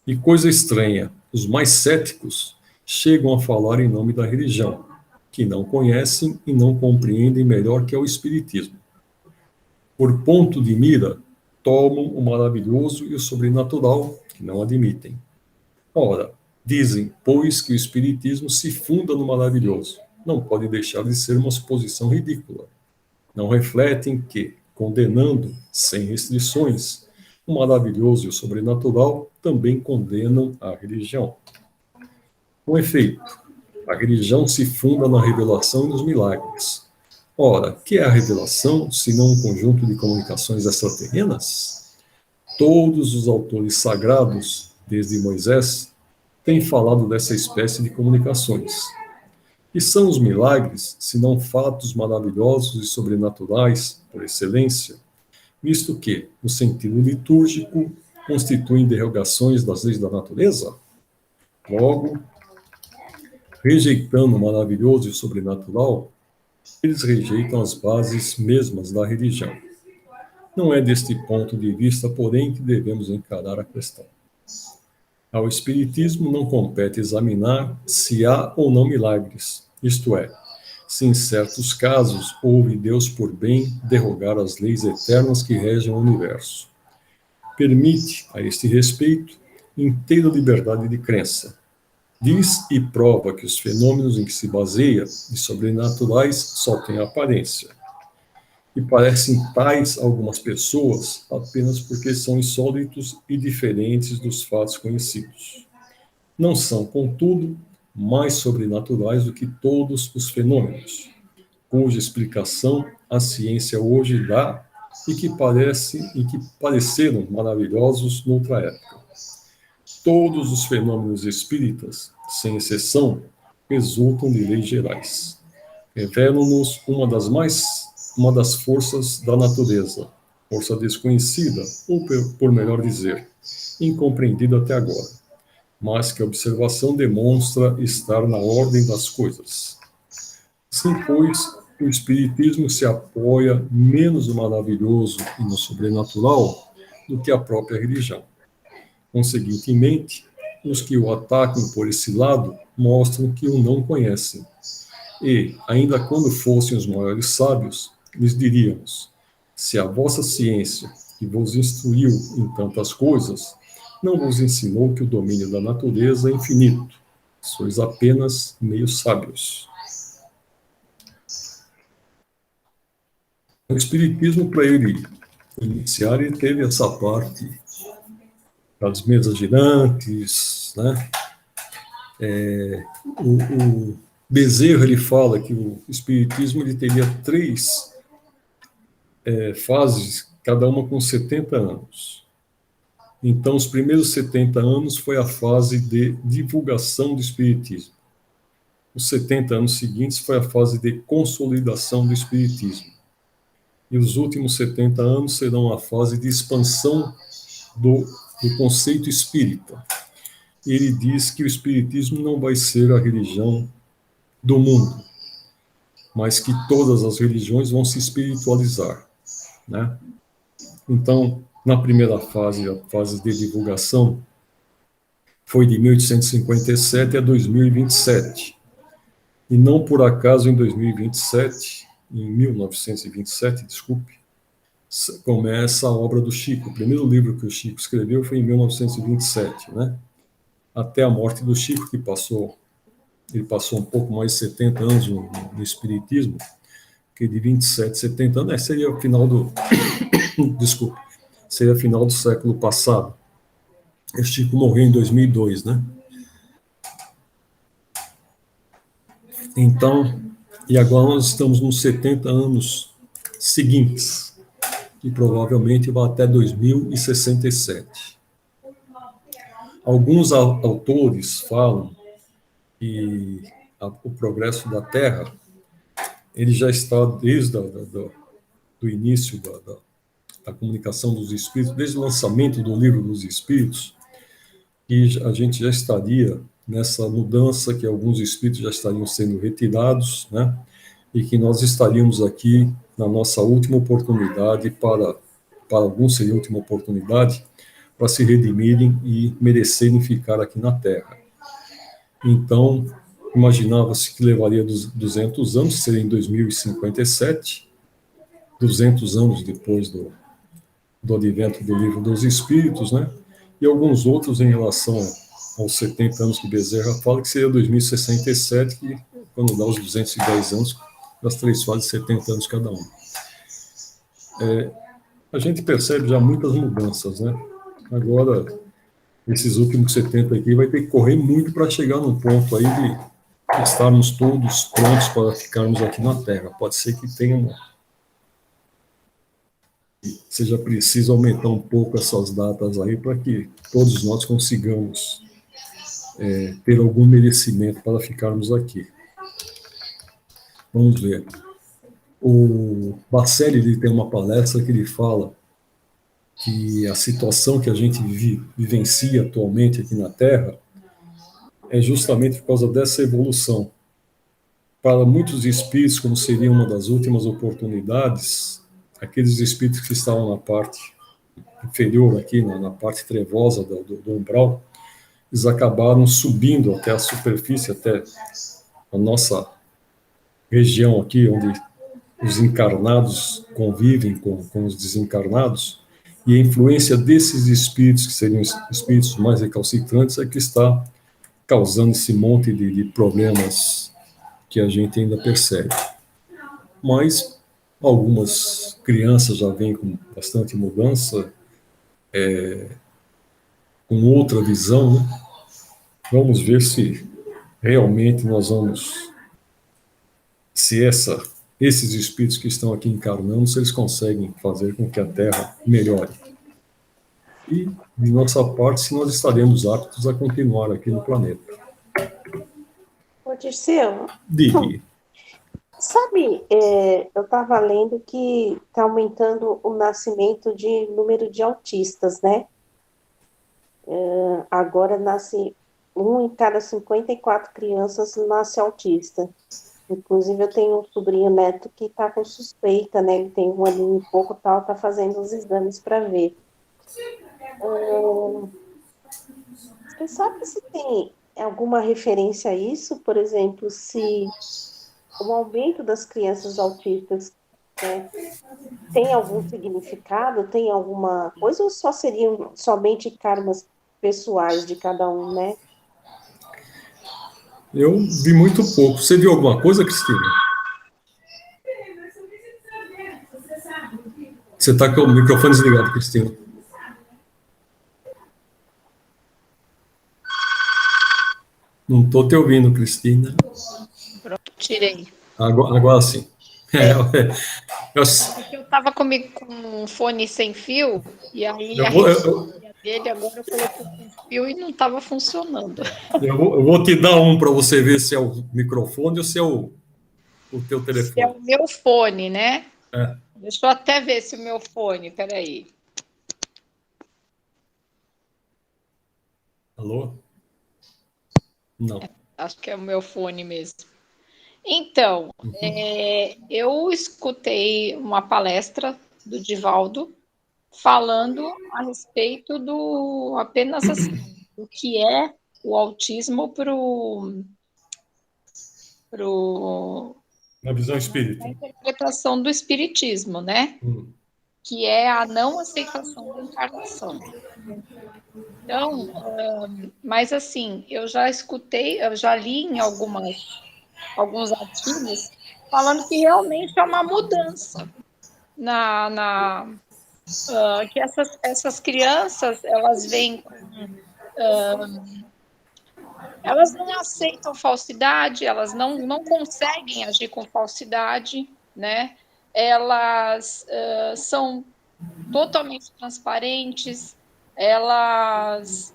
E coisa estranha, os mais céticos chegam a falar em nome da religião, que não conhecem e não compreendem melhor que é o espiritismo. Por ponto de mira, tomam o maravilhoso e o sobrenatural, que não admitem. Ora, dizem, pois, que o espiritismo se funda no maravilhoso. Não pode deixar de ser uma suposição ridícula. Não refletem que, condenando, sem restrições, o maravilhoso e o sobrenatural também condenam a religião. Com efeito, a religião se funda na revelação e nos milagres. Ora, que é a revelação, senão um conjunto de comunicações extraterrenas? Todos os autores sagrados, desde Moisés, têm falado dessa espécie de comunicações. E são os milagres, senão fatos maravilhosos e sobrenaturais, por excelência, visto que, no sentido litúrgico, constituem derrogações das leis da natureza? Logo, Rejeitando o maravilhoso e o sobrenatural, eles rejeitam as bases mesmas da religião. Não é deste ponto de vista, porém, que devemos encarar a questão. Ao Espiritismo não compete examinar se há ou não milagres, isto é, se em certos casos houve Deus por bem derrogar as leis eternas que regem o universo. Permite, a este respeito, inteira liberdade de crença. Diz e prova que os fenômenos em que se baseia, de sobrenaturais, só têm aparência. E parecem tais a algumas pessoas apenas porque são insólitos e diferentes dos fatos conhecidos. Não são, contudo, mais sobrenaturais do que todos os fenômenos, cuja explicação a ciência hoje dá e que pareceram maravilhosos noutra época. Todos os fenômenos espíritas, sem exceção, resultam de leis gerais. Revelam-nos uma das forças da natureza, força desconhecida, ou por melhor dizer, incompreendida até agora, mas que a observação demonstra estar na ordem das coisas. Assim, pois, o Espiritismo se apoia menos no maravilhoso e no sobrenatural do que a própria religião. Conseguintemente, os que o atacam por esse lado mostram que o não conhecem. E, ainda quando fossem os maiores sábios, lhes diríamos: se a vossa ciência, que vos instruiu em tantas coisas, não vos ensinou que o domínio da natureza é infinito, sois apenas meio sábios. O Espiritismo, para ele iniciar, ele teve essa parte das mesas girantes, né? O Bezerra, ele fala que o Espiritismo ele teria 3 fases, cada uma com 70 anos. Então, os primeiros 70 anos foi a fase de divulgação do Espiritismo. Os 70 anos seguintes foi a fase de consolidação do Espiritismo. E os últimos 70 anos serão a fase de expansão do conceito espírita. Ele diz que o Espiritismo não vai ser a religião do mundo, mas que todas as religiões vão se espiritualizar, né? Então, na primeira fase, a fase de divulgação, foi de 1857 a 2027. E não por acaso, em 1927, desculpe, começa a obra do Chico. O primeiro livro que o Chico escreveu foi em 1927, né? Até a morte do Chico, que ele passou um pouco mais de 70 anos no Espiritismo, que de 27, 70 anos, seria o final do... desculpe, seria o final do século passado. O Chico morreu em 2002, né? Então, e agora nós estamos nos 70 anos seguintes, que provavelmente vai até 2067. Alguns autores falam que o progresso da Terra, ele já está desde do início da comunicação dos Espíritos, desde o lançamento do Livro dos Espíritos, e a gente já estaria nessa mudança, que alguns espíritos já estariam sendo retirados, né? E que nós estaríamos aqui na nossa última oportunidade, para alguns seria a última oportunidade, para se redimirem e merecerem ficar aqui na Terra. Então, imaginava-se que levaria 200 anos, seria em 2057, 200 anos depois do advento do Livro dos Espíritos, né? E alguns outros em relação aos 70 anos que Bezerra fala, que seria 2067, que quando dá os 210 anos, das 3 fases, 70 anos cada uma. A gente percebe já muitas mudanças, né? Agora, esses últimos 70 aqui, vai ter que correr muito para chegar num ponto aí de estarmos todos prontos para ficarmos aqui na Terra. Pode ser que seja preciso aumentar um pouco essas datas aí para que todos nós consigamos ter algum merecimento para ficarmos aqui. Vamos ver. O Bacelli, ele tem uma palestra que ele fala que a situação que a gente vivencia atualmente aqui na Terra é justamente por causa dessa evolução. Para muitos espíritos, como seria uma das últimas oportunidades, aqueles espíritos que estavam na parte inferior aqui, na parte trevosa do umbral, eles acabaram subindo até a superfície, até a nossa região aqui, onde os encarnados convivem com os desencarnados, e a influência desses espíritos, que seriam espíritos mais recalcitrantes, é que está causando esse monte de problemas que a gente ainda percebe. Mas algumas crianças já vêm com bastante mudança, com outra visão, né? Vamos ver se realmente nós vamos, se esses espíritos que estão aqui encarnando, se eles conseguem fazer com que a Terra melhore. E, de nossa parte, se nós estaremos aptos a continuar aqui no planeta. Ô, Dirceu, Diga. sabe, eu estava lendo que está aumentando o nascimento de número de autistas, né? Agora nasce 1 em cada 54 crianças nasce autista. Inclusive, eu tenho um sobrinho neto que está com suspeita, né? Ele tem 1 aninho e pouco, tal, está fazendo os exames para ver. Você sabe se tem alguma referência a isso? Por exemplo, se o aumento das crianças autistas, né, tem algum significado, tem alguma coisa, ou só seriam somente karmas pessoais de cada um, né? Eu vi muito pouco. Você viu alguma coisa, Cristina? Você está com o microfone desligado, Cristina. Não estou te ouvindo, Cristina. Pronto, tirei. Agora sim. Eu estava comigo com um fone sem fio, e aí a vou, rede dele agora eu coloquei com fio e não estava funcionando. eu vou te dar um para você ver se é o microfone ou se é o teu Se é telefone. o meu fone, né? É. Deixa eu até ver se o meu fone, peraí. Alô? Não. Acho que é o meu fone mesmo. Então, eu escutei uma palestra do Divaldo falando a respeito do apenas assim, do que é o autismo Na visão espírita. na interpretação do espiritismo, né? Que é a não aceitação da encarnação. Então, mas assim, eu já escutei, eu já li em alguns artigos falando que realmente é uma mudança que essas crianças elas vêm elas não aceitam falsidade, elas não conseguem agir com falsidade, né? Elas são totalmente transparentes, elas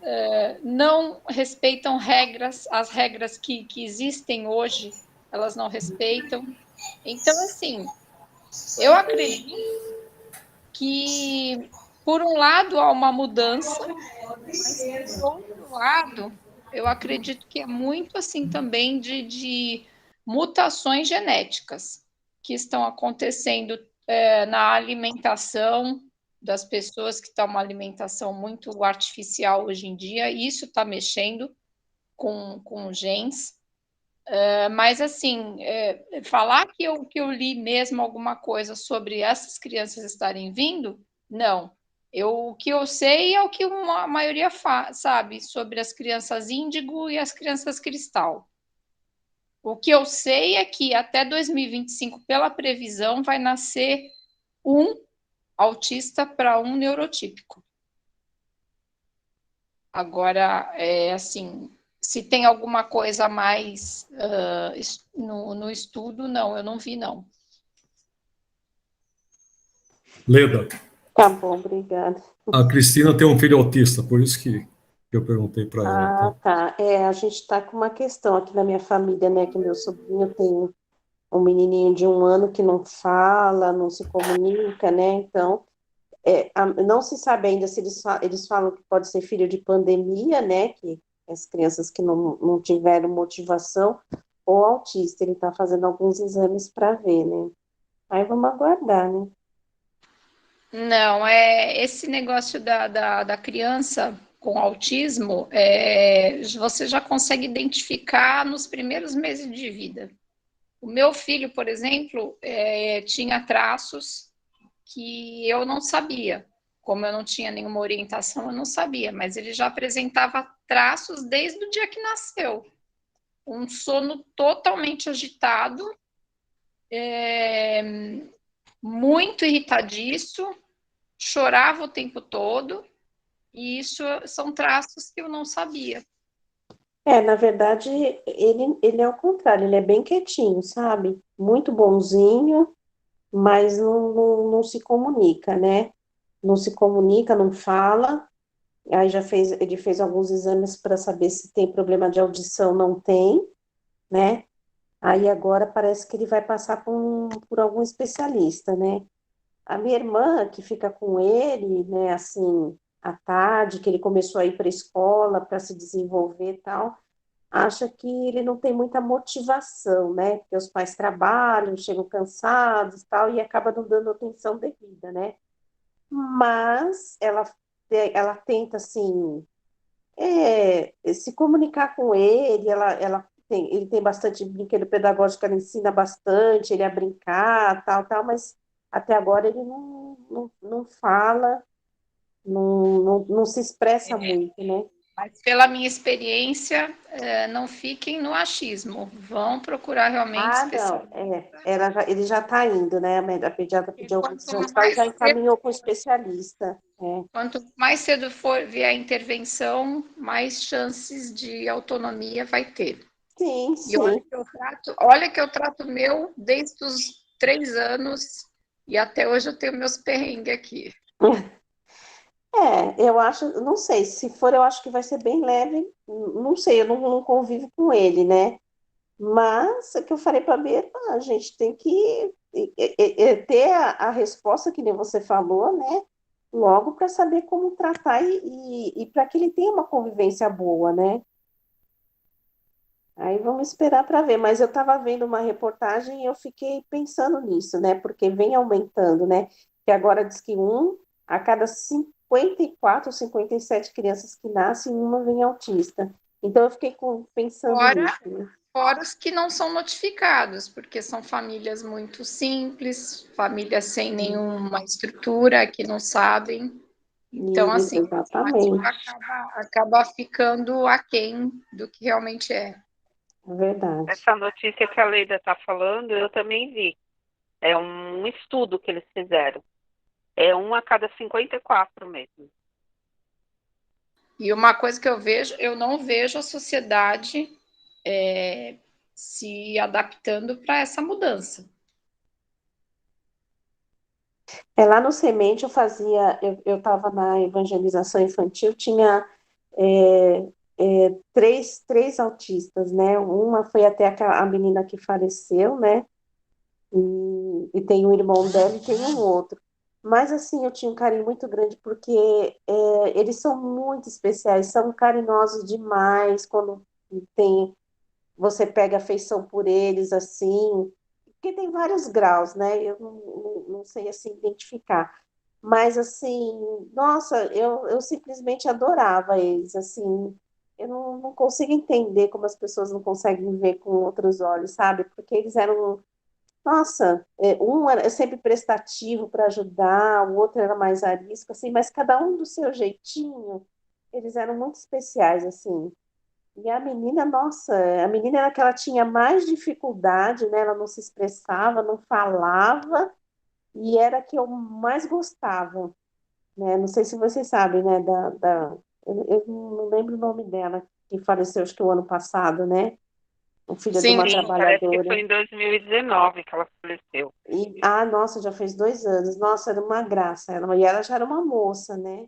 não respeitam regras, as regras que existem hoje, elas não respeitam. Então, assim, eu acredito que, por um lado, há uma mudança, mas, por outro lado, eu acredito que é muito assim também de mutações genéticas que estão acontecendo na alimentação das pessoas, que está uma alimentação muito artificial hoje em dia, e isso está mexendo com genes. Mas, assim, falar que eu li mesmo alguma coisa sobre essas crianças estarem vindo, não. O que eu sei é o que a maioria sabe sobre as crianças índigo e as crianças cristal. O que eu sei é que até 2025, pela previsão, vai nascer um autista para um neurotípico. Agora, assim, se tem alguma coisa a mais no estudo, não, eu não vi, não. Leda. Tá bom, obrigada. A Cristina tem um filho autista, por isso que eu perguntei para ela. Ah, tá. A gente está com uma questão aqui na minha família, né? Que meu sobrinho tem um menininho de 1 ano que não fala, não se comunica, né? Então, não se sabe ainda se eles falam que pode ser filho de pandemia, né? Que As crianças que não tiveram motivação ou autista, ele está fazendo alguns exames para ver, né? Aí vamos aguardar, né? Não, esse negócio da criança com autismo, você já consegue identificar nos primeiros meses de vida. O meu filho, por exemplo, tinha traços que eu não sabia. Como eu não tinha nenhuma orientação, eu não sabia, mas ele já apresentava traços desde o dia que nasceu. Um sono totalmente agitado, muito irritadiço, chorava o tempo todo, e isso são traços que eu não sabia. Na verdade, ele é o contrário, ele é bem quietinho, sabe? Muito bonzinho, mas não se comunica, né? Não se comunica, não fala. Aí ele fez alguns exames para saber se tem problema de audição, não tem, né? Aí agora parece que ele vai passar por algum especialista, né? A minha irmã, que fica com ele, né, assim, à tarde, que ele começou a ir para a escola para se desenvolver e tal, acha que ele não tem muita motivação, né? Porque os pais trabalham, chegam cansados e tal, e acaba não dando atenção devida, né? Mas ela tenta, assim, se comunicar com ele, ele tem bastante brinquedo pedagógico, ela ensina bastante ele a brincar, tal, mas até agora ele não fala, não se expressa muito, né? Mas pela minha experiência, não fiquem no achismo, vão procurar realmente Ah, não, especialistas. ele já está indo, né? A pediatra E pediu alguns exames e já encaminhou com o especialista. quanto mais cedo for vier a intervenção, mais chances de autonomia vai ter. Sim, E olha sim. que eu trato o meu desde os 3 anos e até hoje eu tenho meus perrengues aqui. Eu acho, não sei, se for, eu acho que vai ser bem leve, não sei, eu não convivo com ele, né? Mas é que eu falei para a Bia, a gente tem que ter a resposta que nem você falou, né? Logo para saber como tratar e para que ele tenha uma convivência boa, né? Aí vamos esperar para ver. Mas eu estava vendo uma reportagem e eu fiquei pensando nisso, né? Porque vem aumentando, né? Que agora diz que a cada 54 ou 57 crianças que nascem, uma vem autista. Então eu fiquei pensando Fora, nisso, né? fora os que não são notificados, porque são famílias muito simples, famílias sem nenhuma estrutura, que não sabem. Então, Isso, assim, a estimativa exatamente. acaba ficando aquém do que realmente é. É verdade. Essa notícia que a Leida está falando, eu também vi. É um estudo que eles fizeram. É um a cada 54 mesmo. E uma coisa que eu não vejo a sociedade se adaptando para essa mudança. Lá no Semente eu estava na evangelização infantil, tinha é, três autistas, né? Uma foi até a menina que faleceu, né? E tem um irmão dela e tem um outro. Mas assim, eu tinha um carinho muito grande porque eles são muito especiais, são carinhosos demais quando tem, você pega afeição por eles, assim, porque tem vários graus, né? Eu não sei assim identificar. Mas assim, nossa, eu simplesmente adorava eles, assim. Eu não consigo entender como as pessoas não conseguem ver com outros olhos, sabe? Porque eles eram, nossa, um era sempre prestativo para ajudar, o outro era mais arisco, assim, mas cada um do seu jeitinho, eles eram muito especiais, assim. E a menina, nossa, a menina era que ela tinha mais dificuldade, né? Ela não se expressava, não falava, e era a que eu mais gostava, né? Não sei se vocês sabem, né? Eu não lembro o nome dela, que faleceu acho que o ano passado, né? O filho de Sim, uma Parece que foi trabalhadora. em 2019 que ela faleceu. Nossa, já fez 2 anos. Nossa, era uma graça. E ela já era uma moça, né?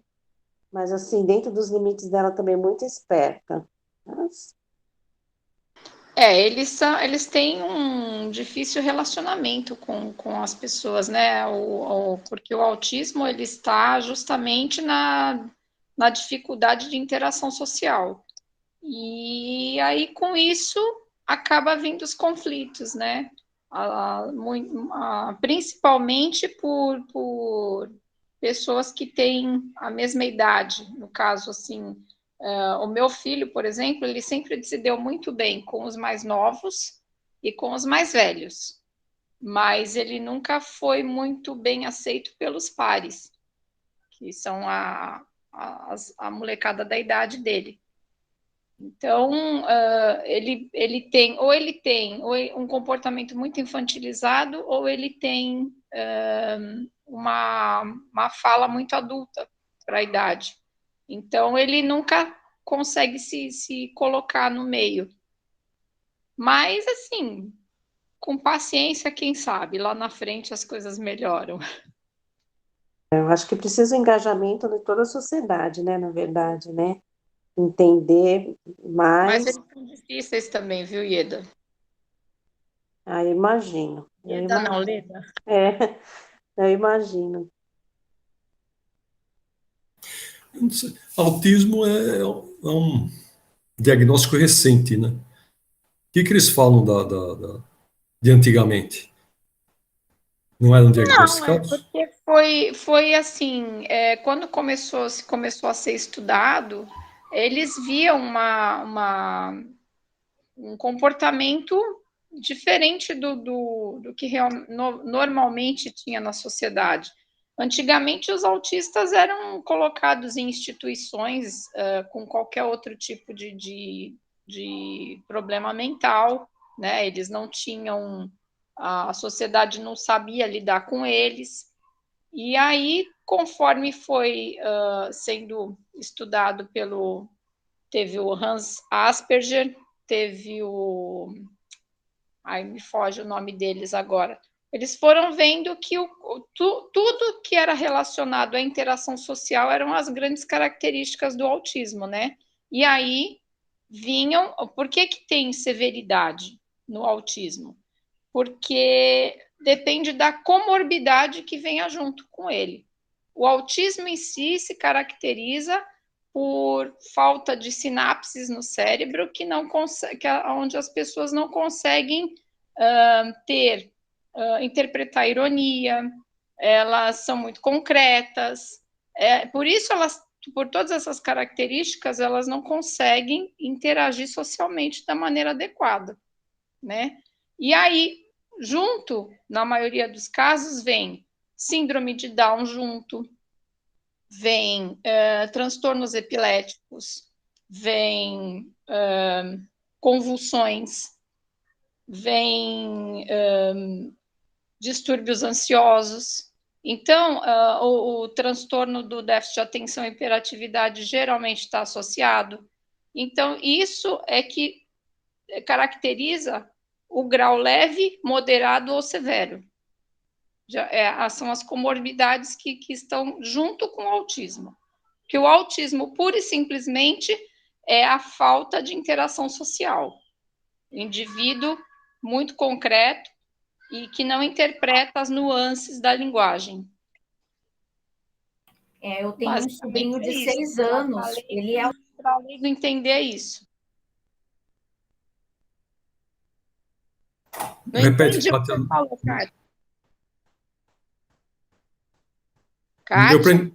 Mas assim, dentro dos limites dela também muito esperta. Mas, eles têm um difícil relacionamento com as pessoas, né? Porque o autismo ele está justamente na dificuldade de interação social. E aí, com isso, acaba vindo os conflitos, né? Principalmente por pessoas que têm a mesma idade. No caso, assim, o meu filho, por exemplo, ele sempre se deu muito bem com os mais novos e com os mais velhos, mas ele nunca foi muito bem aceito pelos pares, que são a molecada da idade dele. Então, ele tem um comportamento muito infantilizado, ou ele tem uma fala muito adulta para a idade. Então, ele nunca consegue se colocar no meio. Mas, assim, com paciência, quem sabe, lá na frente as coisas melhoram. Eu acho que precisa engajamento de toda a sociedade, né, na verdade, né? Entender Mas mais. eles são difíceis também, viu, Ieda? Eu imagino. Ieda não, Leda. Eu imagino. Autismo é um diagnóstico recente, né? O que eles falam de antigamente? Não eram diagnosticados? Não, porque foi assim, quando começou a ser estudado, eles viam um comportamento diferente do que normalmente tinha na sociedade. Antigamente, os autistas eram colocados em instituições com qualquer outro tipo de problema mental, né? Eles não tinham, a sociedade não sabia lidar com eles. E aí, conforme foi sendo estudado teve o Hans Asperger, teve me foge o nome deles agora. Eles foram vendo que tudo que era relacionado à interação social eram as grandes características do autismo, né? E aí vinham... Por que tem severidade no autismo? Porque depende da comorbidade que venha junto com ele. O autismo em si se caracteriza por falta de sinapses no cérebro onde as pessoas não conseguem interpretar ironia, elas são muito concretas, por isso por todas essas características, elas não conseguem interagir socialmente da maneira adequada, né? E aí, junto, na maioria dos casos, vem síndrome de Down junto, vem transtornos epiléticos, vem convulsões, vem distúrbios ansiosos. Então, o transtorno do déficit de atenção e hiperatividade geralmente está associado. Então, isso é que caracteriza o grau leve, moderado ou severo. São as comorbidades que estão junto com o autismo. Que o autismo, pura e simplesmente, é a falta de interação social. O indivíduo muito concreto e que não interpreta as nuances da linguagem. Eu tenho um sobrinho de 6 anos. Ele é para não entender isso. Não Repete, entendi o que você falou, Kátia.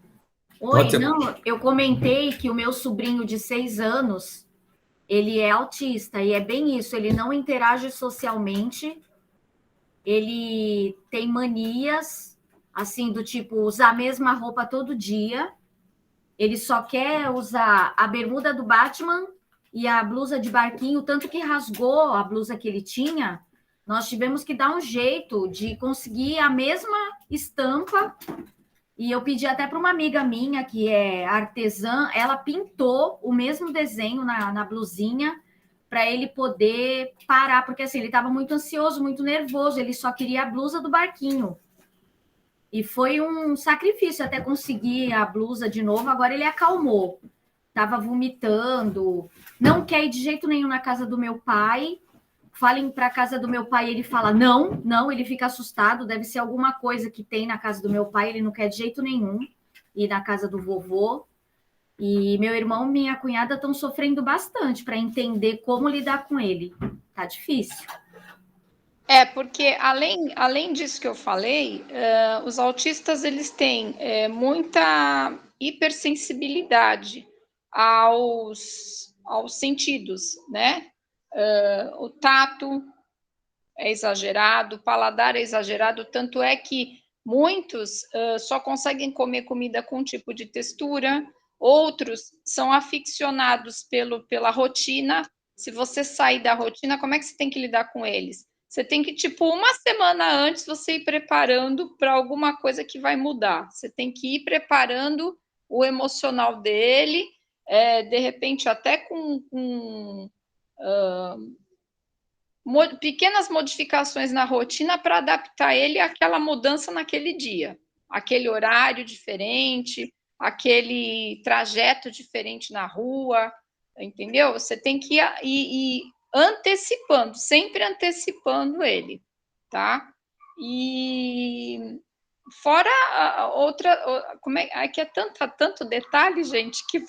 Oi, não, eu comentei que o meu sobrinho de 6 anos, ele é autista, e é bem isso, ele não interage socialmente, ele tem manias, assim, do tipo, usar a mesma roupa todo dia, ele só quer usar a bermuda do Batman e a blusa de barquinho, tanto que rasgou a blusa que ele tinha, nós tivemos que dar um jeito de conseguir a mesma estampa. E eu pedi até para uma amiga minha, que é artesã, ela pintou o mesmo desenho na blusinha para ele poder parar, porque assim, ele estava muito ansioso, muito nervoso, ele só queria a blusa do barquinho. E foi um sacrifício até conseguir a blusa de novo, agora ele acalmou. Estava vomitando, não quer ir de jeito nenhum na casa do meu pai. Falem para a casa do meu pai, ele fala não, ele fica assustado, deve ser alguma coisa que tem na casa do meu pai, ele não quer de jeito nenhum ir na casa do vovô. E meu irmão e minha cunhada estão sofrendo bastante para entender como lidar com ele. Tá difícil. Porque além disso que eu falei, os autistas eles têm muita hipersensibilidade aos sentidos, né? O tato é exagerado, o paladar é exagerado, tanto é que muitos só conseguem comer comida com um tipo de textura, outros são aficionados pela rotina. Se você sair da rotina, como é que você tem que lidar com eles? Você tem que, tipo, uma semana antes, você ir preparando para alguma coisa que vai mudar. Você tem que ir preparando o emocional dele, de repente até com pequenas modificações na rotina para adaptar ele àquela mudança naquele dia, aquele horário diferente, aquele trajeto diferente na rua, entendeu? Você tem que ir antecipando, sempre antecipando ele, tá? E fora como é que é tanto detalhe, gente, que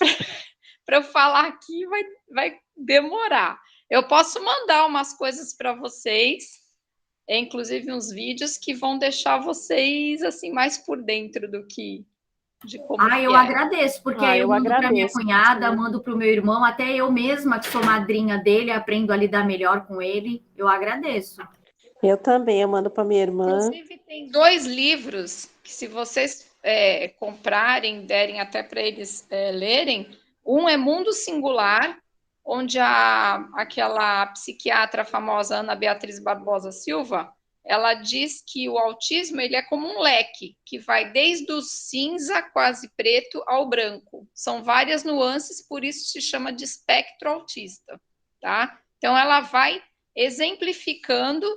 para eu falar aqui vai demorar. Eu posso mandar umas coisas para vocês, inclusive uns vídeos que vão deixar vocês assim mais por dentro de como eu agradeço, porque aí eu mando para minha cunhada, sim. mando para o meu irmão, até eu mesma, que sou madrinha dele, aprendo a lidar melhor com ele. Eu agradeço. Eu também, eu mando para minha irmã. Inclusive, tem 2 livros que, se vocês comprarem, derem até para eles lerem, um é Mundo Singular, onde aquela psiquiatra famosa, Ana Beatriz Barbosa Silva, ela diz que o autismo ele é como um leque, que vai desde o cinza, quase preto, ao branco. São várias nuances, por isso se chama de espectro autista, tá? Então, ela vai exemplificando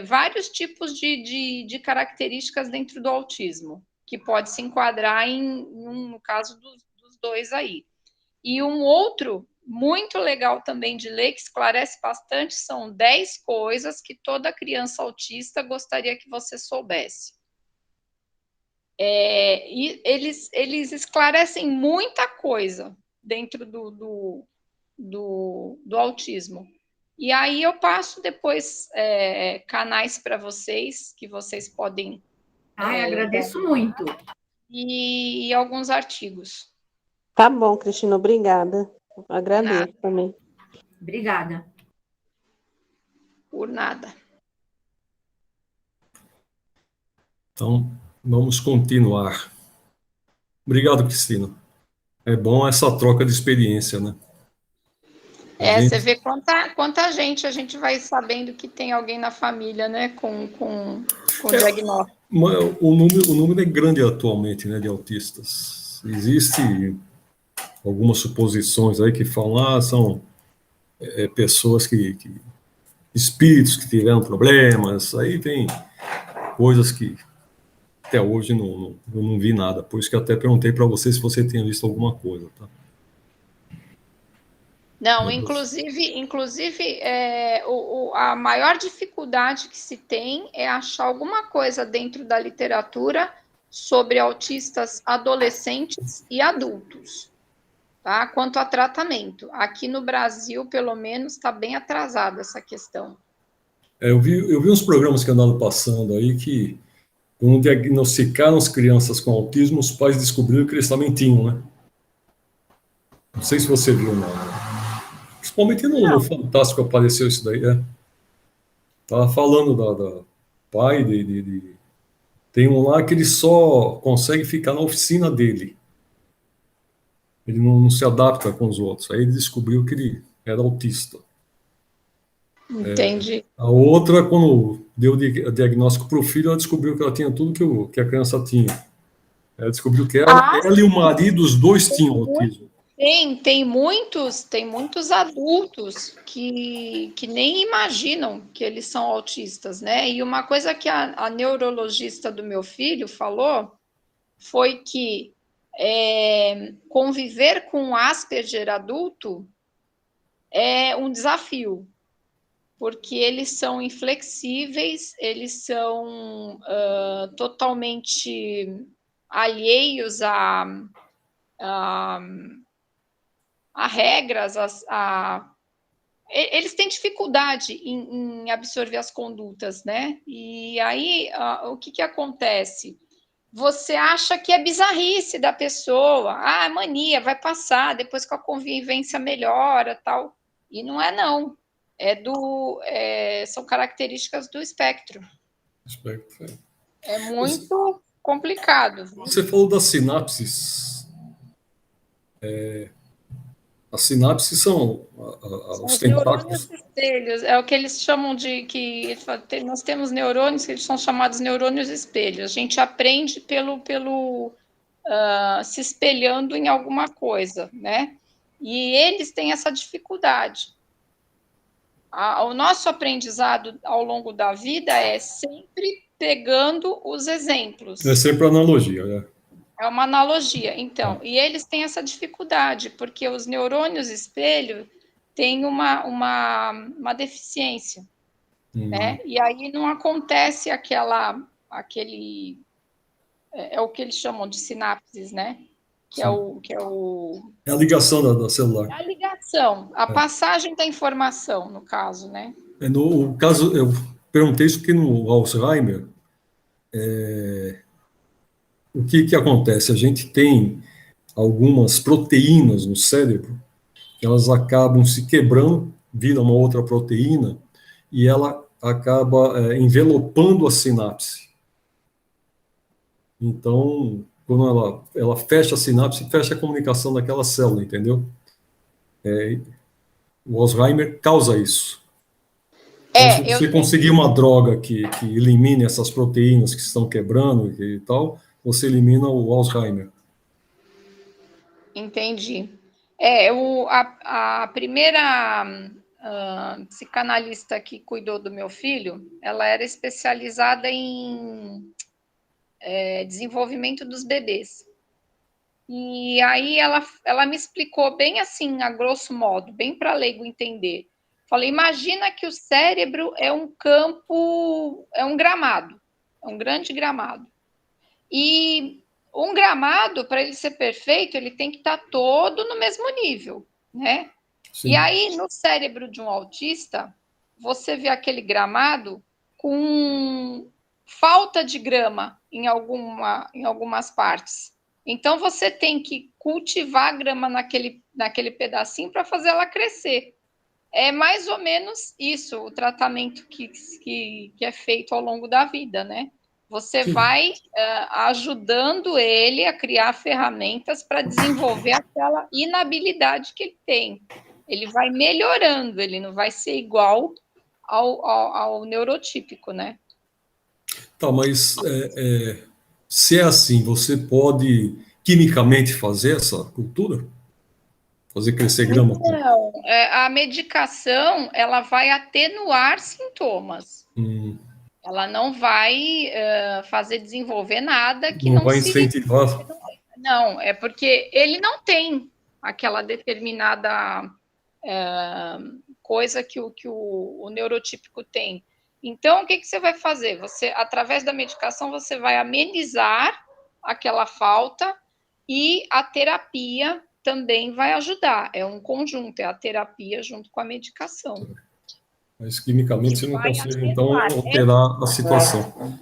vários tipos de características dentro do autismo, que pode se enquadrar no caso dos 2 aí. E um outro muito legal também de ler, que esclarece bastante, são 10 coisas que toda criança autista gostaria que você soubesse. E eles esclarecem muita coisa dentro do autismo. E aí eu passo depois canais para vocês, que vocês podem... agradeço muito. E alguns artigos. Tá bom, Cristina, obrigada. Agradeço também. Obrigada. Por nada. Então, vamos continuar. Obrigado, Cristina. É bom essa troca de experiência, né? Você vê quanta gente a gente vai sabendo que tem alguém na família, né, com diagnóstico. O número é grande atualmente, né, de autistas. Existe algumas suposições aí que falam, são pessoas espíritos que tiveram problemas, aí tem coisas que até hoje eu não vi nada, por isso que eu até perguntei para você se você tinha visto alguma coisa, tá? Não, inclusive a maior dificuldade que se tem é achar alguma coisa dentro da literatura sobre autistas adolescentes e adultos, tá? Quanto a tratamento. Aqui no Brasil, pelo menos, está bem atrasada essa questão. Eu vi uns programas que andaram passando aí que, quando diagnosticaram as crianças com autismo, os pais descobriram que eles também tinham, né? Não sei se você viu, não. Principalmente no Fantástico apareceu isso daí, Tava falando da pai tem um lá que ele só consegue ficar na oficina dele. Ele não se adapta com os outros. Aí ele descobriu que ele era autista. Entendi. A outra, quando deu o diagnóstico para o filho, ela descobriu que ela tinha tudo que a criança tinha. Ela descobriu que ela e o marido, os dois tinham autismo. Tem muitos adultos que nem imaginam que eles são autistas, né? E uma coisa que a neurologista do meu filho falou foi que conviver com um Asperger adulto é um desafio, porque eles são inflexíveis, eles são totalmente alheios a regras, eles têm dificuldade em absorver as condutas, né? E aí, o que acontece? Você acha que é bizarrice da pessoa, mania, vai passar, depois que a convivência melhora, tal. E não é, não. São características do espectro. É muito complicado. Você falou das sinapses. As sinapses são os neurônios tentáculos. espelhos, é o que eles chamam de nós temos neurônios que eles são chamados neurônios espelhos. A gente aprende pelo se espelhando em alguma coisa, né? E eles têm essa dificuldade. O nosso aprendizado ao longo da vida é sempre pegando os exemplos. É sempre analogia, né? É uma analogia, então. E eles têm essa dificuldade, porque os neurônios espelho têm uma deficiência, né? E aí não acontece aquele... É o que eles chamam de sinapses, né? É a ligação da celular. É a ligação, a passagem da informação, no caso, né? No caso, eu perguntei isso porque no Alzheimer, o que acontece? A gente tem algumas proteínas no cérebro, elas acabam se quebrando, vira uma outra proteína, e ela acaba envelopando a sinapse. Então, quando ela fecha a sinapse, fecha a comunicação daquela célula, entendeu? O Alzheimer causa isso. Então, se você conseguir uma droga que elimine essas proteínas que estão quebrando e tal, você elimina o Alzheimer. Entendi. A primeira psicanalista que cuidou do meu filho, ela era especializada em desenvolvimento dos bebês. E aí ela me explicou bem assim, a grosso modo, bem para leigo entender. Falei, imagina que o cérebro é um campo, é um gramado, é um grande gramado. E um gramado, para ele ser perfeito, ele tem que estar todo no mesmo nível, né? Sim. E aí, no cérebro de um autista, você vê aquele gramado com falta de grama em algumas partes. Então, você tem que cultivar a grama naquele pedacinho para fazer ela crescer. É mais ou menos isso, o tratamento que é feito ao longo da vida, né? Você vai ajudando ele a criar ferramentas para desenvolver aquela inabilidade que ele tem. Ele vai melhorando, ele não vai ser igual ao neurotípico, né? Tá, mas se é assim, você pode quimicamente fazer essa cultura? Fazer crescer grama? Não, a medicação, ela vai atenuar sintomas. Ela não vai fazer desenvolver nada que não vai incentivar. Não, é porque ele não tem aquela determinada coisa que o neurotípico tem. Então, o que você vai fazer? Você, através da medicação, você vai amenizar aquela falta e a terapia também vai ajudar. É um conjunto, é a terapia junto com a medicação. Mas quimicamente você não consegue, então, alterar a situação.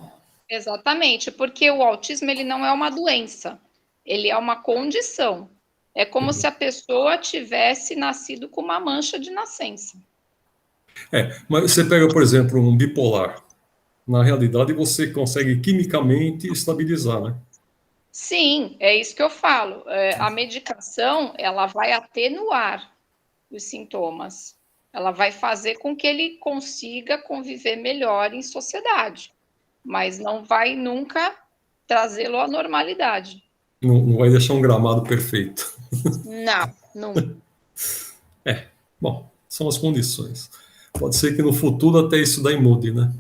Exatamente, porque o autismo ele não é uma doença, ele é uma condição. É como se a pessoa tivesse nascido com uma mancha de nascença. Mas você pega, por exemplo, um bipolar. Na realidade, você consegue quimicamente estabilizar, né? Sim, é isso que eu falo. A medicação, ela vai atenuar os sintomas. Ela vai fazer com que ele consiga conviver melhor em sociedade, mas não vai nunca trazê-lo à normalidade. Não vai deixar um gramado perfeito. Não. Bom, são as condições. Pode ser que no futuro até isso daí mude, né?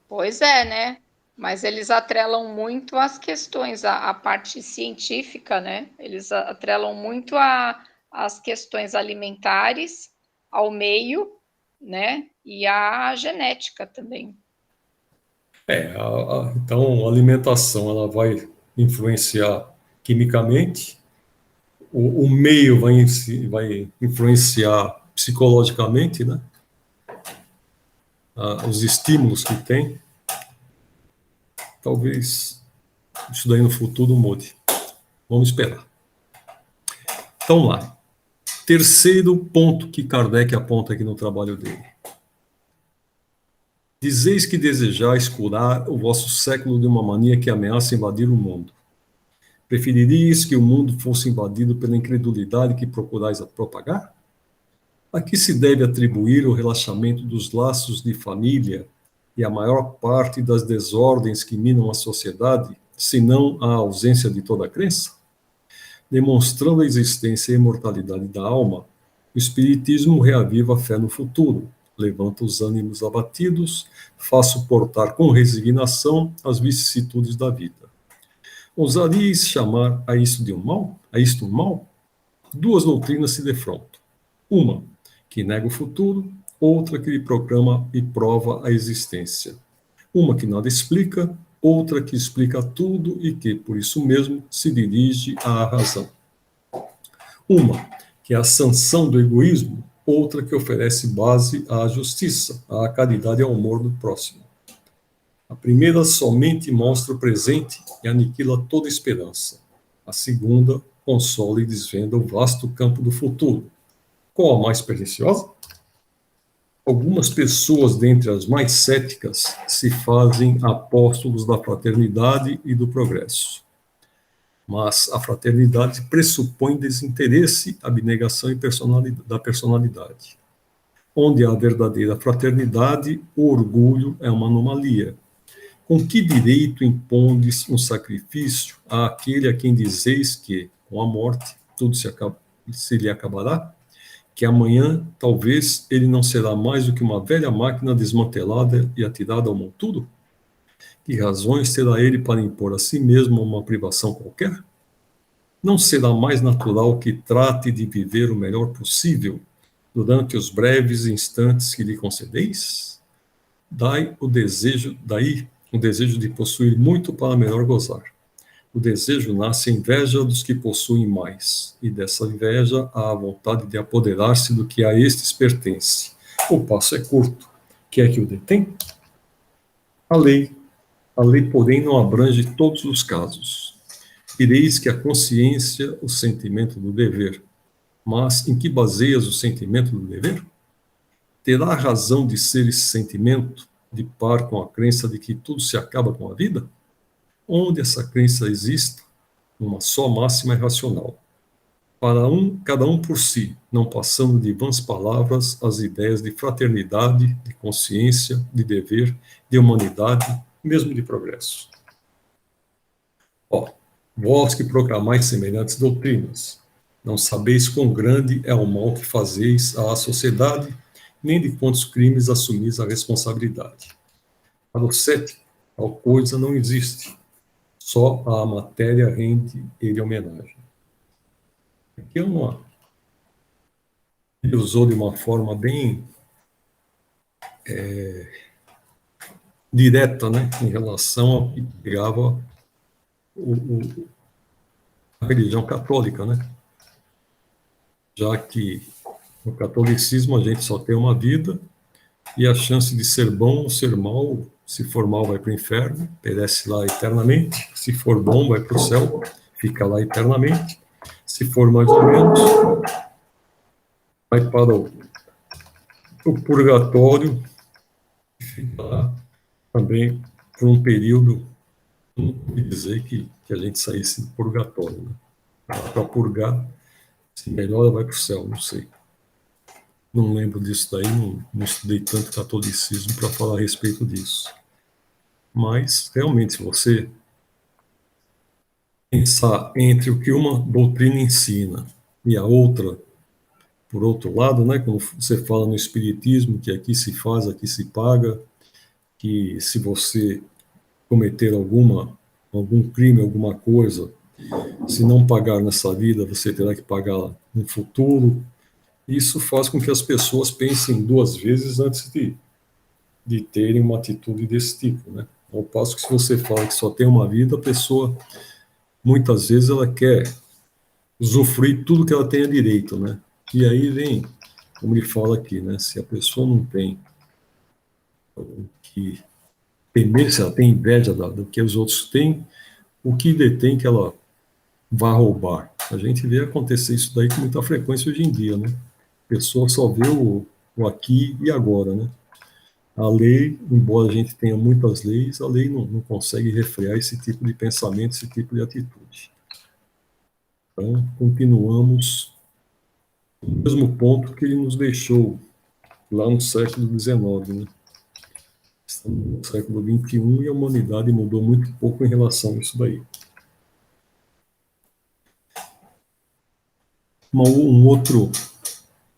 Pois é, né? Mas eles atrelam muito as questões, a parte científica, né? Eles atrelam muito as questões alimentares, ao meio, né? E à genética também. Então a alimentação ela vai influenciar quimicamente, o meio vai influenciar psicologicamente, né? Os estímulos que tem. Talvez isso daí no futuro mude. Vamos esperar. Então lá. Terceiro ponto que Kardec aponta aqui no trabalho dele. Dizeis que desejais curar o vosso século de uma mania que ameaça invadir o mundo. Preferirias que o mundo fosse invadido pela incredulidade que procurais propagar? A que se deve atribuir o relaxamento dos laços de família e a maior parte das desordens que minam a sociedade, senão a ausência de toda crença? Demonstrando a existência e a imortalidade da alma, o Espiritismo reaviva a fé no futuro, levanta os ânimos abatidos, faz suportar com resignação as vicissitudes da vida. Ousaríeis chamar a isto de um mal? A isto um mal? Duas doutrinas se defrontam. Uma, que nega o futuro, outra que lhe proclama e prova a existência. Uma que nada explica, outra que explica tudo e que, por isso mesmo, se dirige à razão. Uma, que é a sanção do egoísmo, outra que oferece base à justiça, à caridade e ao amor do próximo. A primeira somente mostra o presente e aniquila toda esperança. A segunda consola e desvenda o vasto campo do futuro. Qual a mais perniciosa? Algumas pessoas, dentre as mais céticas, se fazem apóstolos da fraternidade e do progresso. Mas a fraternidade pressupõe desinteresse, abnegação e da personalidade. Onde há verdadeira fraternidade, o orgulho é uma anomalia. Com que direito impondes um sacrifício àquele a quem dizeis que, com a morte, tudo se lhe acabará? Que amanhã, talvez, ele não será mais do que uma velha máquina desmantelada e atirada ao monturo? Que razões terá ele para impor a si mesmo uma privação qualquer? Não será mais natural que trate de viver o melhor possível durante os breves instantes que lhe concedeis? Daí o desejo de possuir muito para melhor gozar. O desejo nasce a inveja dos que possuem mais, e dessa inveja há a vontade de apoderar-se do que a estes pertence. O passo é curto. Quer que o detém? A lei, porém, não abrange todos os casos. Direis que a consciência, o sentimento do dever. Mas em que baseias o sentimento do dever? Terá razão de ser esse sentimento de par com a crença de que tudo se acaba com a vida? Onde essa crença existe, uma só máxima é racional. Cada um por si, não passando de vãs palavras as ideias de fraternidade, de consciência, de dever, de humanidade, mesmo de progresso. Vós que proclamais semelhantes doutrinas, não sabeis quão grande é o mal que fazeis à sociedade, nem de quantos crimes assumis a responsabilidade. Para o cético, tal coisa não existe. Só a matéria rende ele homenagem. Aqui ele usou de uma forma bem direta, né, em relação ao que pegava a religião católica, né? Já que no catolicismo a gente só tem uma vida e a chance de ser bom ou ser mal, se for mal vai para o inferno, perece lá eternamente, se for bom vai para o céu, fica lá eternamente, se for mais ou menos, vai para o purgatório, e fica lá também por um período, não dizer que a gente saísse do purgatório, né? Para purgar, se melhora vai para o céu, não sei. Não lembro disso daí, não estudei tanto catolicismo para falar a respeito disso. Mas, realmente, se você pensar entre o que uma doutrina ensina e a outra, por outro lado, né, quando você fala no espiritismo, que aqui se faz, aqui se paga, que se você cometer algum crime, alguma coisa, se não pagar nessa vida, você terá que pagar no futuro. Isso faz com que as pessoas pensem duas vezes antes de terem uma atitude desse tipo, né? Ao passo que se você fala que só tem uma vida, a pessoa muitas vezes ela quer usufruir tudo que ela tenha direito, né? E aí vem, como ele fala aqui, né? Se a pessoa não tem o que temer, se ela tem inveja do que os outros têm, o que detém que ela vá roubar? A gente vê acontecer isso daí com muita frequência hoje em dia, né? A pessoa só vê o aqui e agora, né? A lei, embora a gente tenha muitas leis, a lei não consegue refrear esse tipo de pensamento, esse tipo de atitude. Então, continuamos no mesmo ponto que ele nos deixou lá no século XIX, né? Estamos no século XXI e a humanidade mudou muito pouco em relação a isso daí. Um outro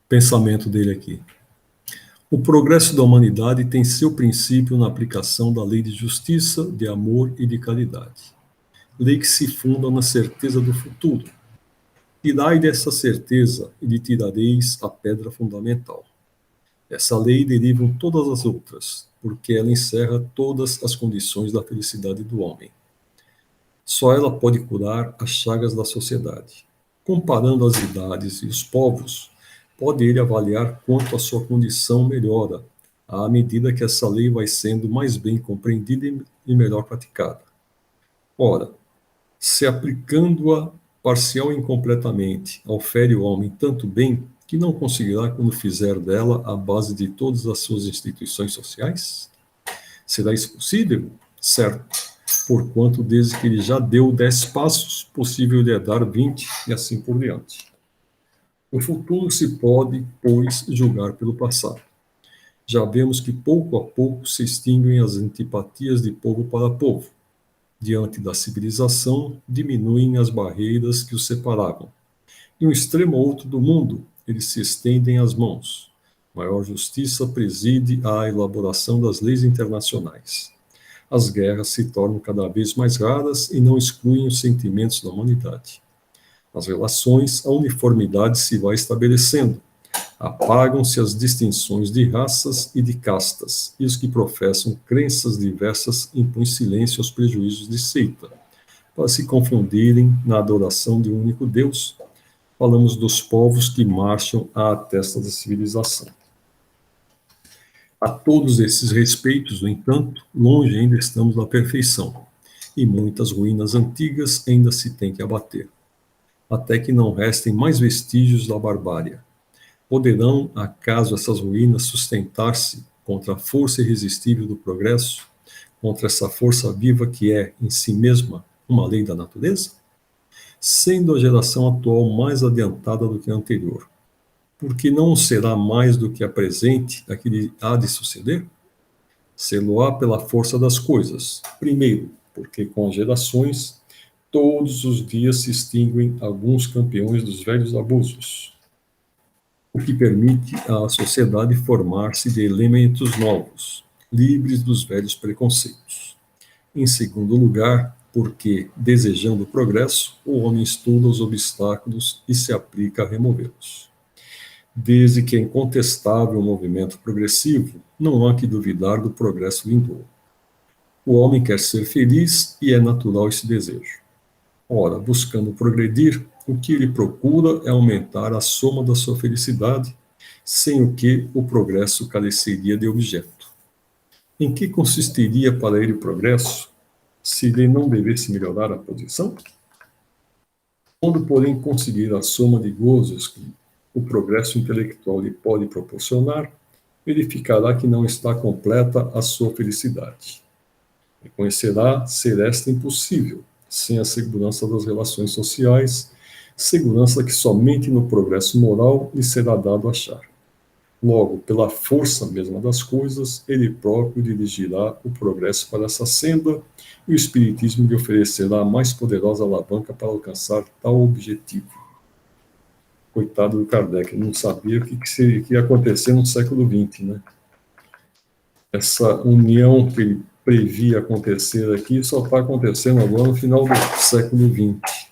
pensamento dele aqui. O progresso da humanidade tem seu princípio na aplicação da lei de justiça, de amor e de caridade. Lei que se funda na certeza do futuro. Tirai dessa certeza e lhe tirareis a pedra fundamental. Essa lei derivam todas as outras, porque ela encerra todas as condições da felicidade do homem. Só ela pode curar as chagas da sociedade. Comparando as idades e os povos, pode ele avaliar quanto a sua condição melhora, à medida que essa lei vai sendo mais bem compreendida e melhor praticada. Ora, se aplicando-a parcial e incompletamente, ofere ao homem tanto bem que não conseguirá quando fizer dela a base de todas as suas instituições sociais? Será isso possível? Certo, porquanto desde que ele já deu 10 passos, possível lhe é dar 20 e assim por diante. O futuro se pode, pois, julgar pelo passado. Já vemos que pouco a pouco se extinguem as antipatias de povo para povo. Diante da civilização, diminuem as barreiras que os separavam. De um extremo ao outro do mundo, eles se estendem as mãos. Maior justiça preside à elaboração das leis internacionais. As guerras se tornam cada vez mais raras e não excluem os sentimentos da humanidade. Nas relações, a uniformidade se vai estabelecendo. Apagam-se as distinções de raças e de castas, e os que professam crenças diversas impõem silêncio aos prejuízos de seita, para se confundirem na adoração de um único Deus. Falamos dos povos que marcham à testa da civilização. A todos esses respeitos, no entanto, longe ainda estamos da perfeição, e muitas ruínas antigas ainda se tem que abater, até que não restem mais vestígios da barbárie. Poderão, acaso, essas ruínas sustentar-se contra a força irresistível do progresso, contra essa força viva que é, em si mesma, uma lei da natureza? Sendo a geração atual mais adiantada do que a anterior, porque não será mais do que a presente a que lhe há de suceder? Sê-lo-á pela força das coisas. Primeiro, porque com as gerações, todos os dias se extinguem alguns campeões dos velhos abusos, o que permite à sociedade formar-se de elementos novos, livres dos velhos preconceitos. Em segundo lugar, porque, desejando o progresso, o homem estuda os obstáculos e se aplica a removê-los. Desde que é incontestável o movimento progressivo, não há que duvidar do progresso vindouro. O homem quer ser feliz e é natural esse desejo. Ora, buscando progredir, o que ele procura é aumentar a soma da sua felicidade, sem o que o progresso careceria de objeto. Em que consistiria para ele o progresso, se ele não devesse melhorar a posição? Quando, porém, conseguir a soma de gozos que o progresso intelectual lhe pode proporcionar, verificará que não está completa a sua felicidade. Reconhecerá ser esta impossível, sem a segurança das relações sociais, segurança que somente no progresso moral lhe será dado achar. Logo, pela força mesma das coisas, ele próprio dirigirá o progresso para essa senda e o Espiritismo lhe oferecerá a mais poderosa alavanca para alcançar tal objetivo. Coitado do Kardec, não sabia o que ia acontecer no século XX, né? Essa união que ele previa acontecer aqui só está acontecendo agora no final do século XX.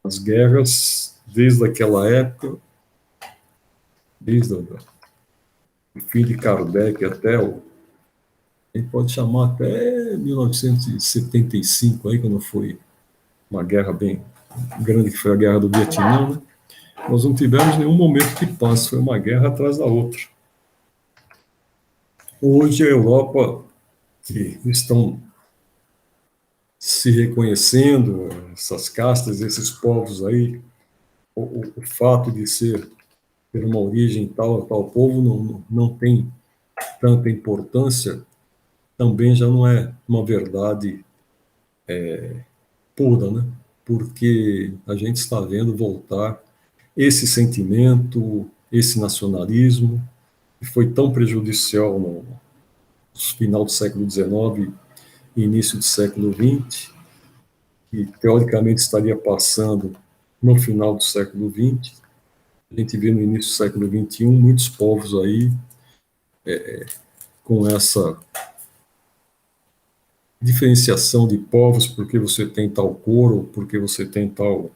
As guerras, desde aquela época, desde o fim de Kardec até a gente pode chamar até 1975, aí, quando foi uma guerra bem grande, que foi a Guerra do Vietnã, né? Nós não tivemos nenhum momento de paz, foi uma guerra atrás da outra. Hoje a Europa, que estão se reconhecendo, essas castas, esses povos aí, o fato de ter uma origem tal povo não tem tanta importância, também já não é uma verdade pura, né? Porque a gente está vendo voltar esse sentimento, esse nacionalismo, que foi tão prejudicial no final do século XIX e início do século XX, que teoricamente estaria passando no final do século XX. A gente vê no início do século XXI muitos povos aí com essa diferenciação de povos, porque você tem tal cor, ou porque você tem tal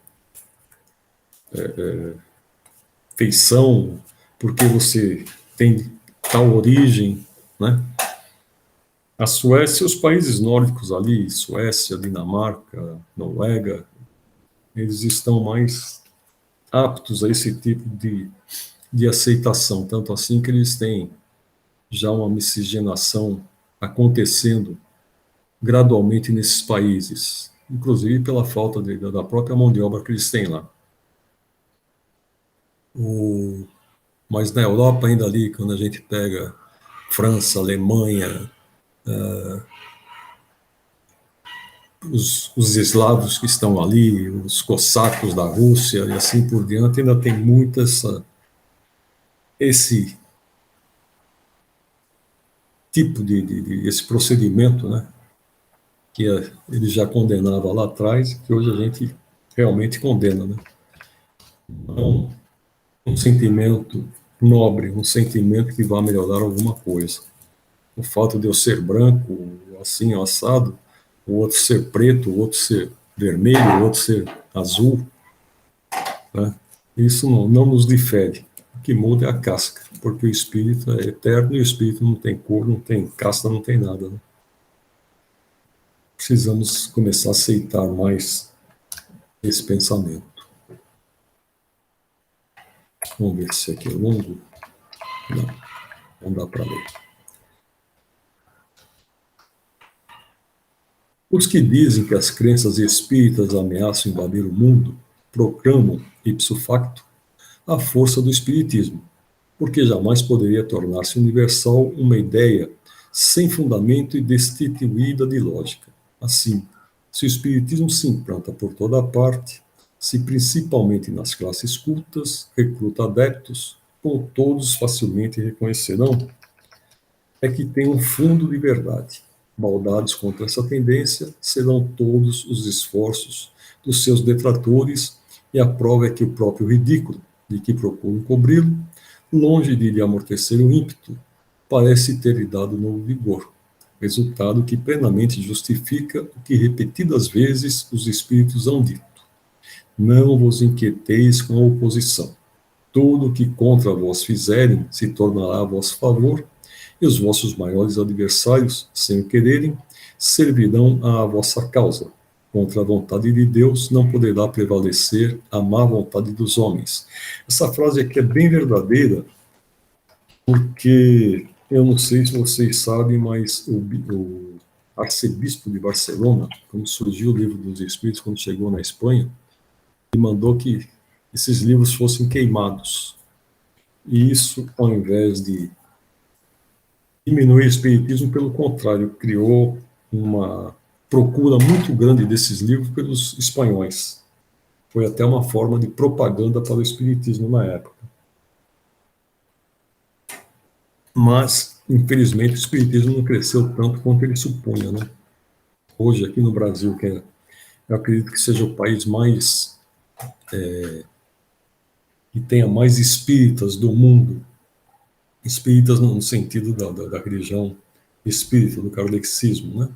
feição, porque você tem tal origem, né? A Suécia e os países nórdicos ali, Suécia, Dinamarca, Noruega, eles estão mais aptos a esse tipo de aceitação, tanto assim que eles têm já uma miscigenação acontecendo gradualmente nesses países, inclusive pela falta da própria mão de obra que eles têm lá. Mas na Europa, ainda ali, quando a gente pega França, Alemanha, os eslavos que estão ali, os cossacos da Rússia e assim por diante, ainda tem muito esse tipo esse procedimento, né, que ele já condenava lá atrás, que hoje a gente realmente condena, né? Então, um sentimento nobre, um sentimento que vai melhorar alguma coisa. O fato de eu ser branco, assim, assado, o outro ser preto, o outro ser vermelho, o outro ser azul, né? Isso não nos difere. O que muda é a casca, porque o espírito é eterno e o espírito não tem cor, não tem casta, não tem nada, né? Precisamos começar a aceitar mais esse pensamento. Vamos ver se aqui é longo. Não dá para ler. Os que dizem que as crenças espíritas ameaçam invadir o mundo proclamam, ipso facto, a força do espiritismo, porque jamais poderia tornar-se universal uma ideia sem fundamento e destituída de lógica. Assim, se o espiritismo se implanta por toda parte, se principalmente nas classes cultas recruta adeptos, como todos facilmente reconhecerão, é que tem um fundo de verdade. Maldados contra essa tendência serão todos os esforços dos seus detratores, e a prova é que o próprio ridículo, de que procuram cobri-lo, longe de lhe amortecer o ímpeto, parece ter lhe dado novo vigor, resultado que plenamente justifica o que repetidas vezes os espíritos hão dito: não vos inquieteis com a oposição. Tudo o que contra vós fizerem se tornará a vosso favor, e os vossos maiores adversários, sem o quererem, servirão à vossa causa. Contra a vontade de Deus não poderá prevalecer a má vontade dos homens. Essa frase aqui é bem verdadeira, porque eu não sei se vocês sabem, mas o arcebispo de Barcelona, quando surgiu o Livro dos Espíritos, quando chegou na Espanha, ele mandou que esses livros fossem queimados. E isso, ao invés de diminuir o espiritismo, pelo contrário, criou uma procura muito grande desses livros pelos espanhóis. Foi até uma forma de propaganda para o espiritismo na época. Mas, infelizmente, o espiritismo não cresceu tanto quanto ele supunha, né? Hoje, aqui no Brasil, que eu acredito que seja o país mais que tenha mais espíritas do mundo, espíritas no sentido da religião espírita, do kardexismo, né?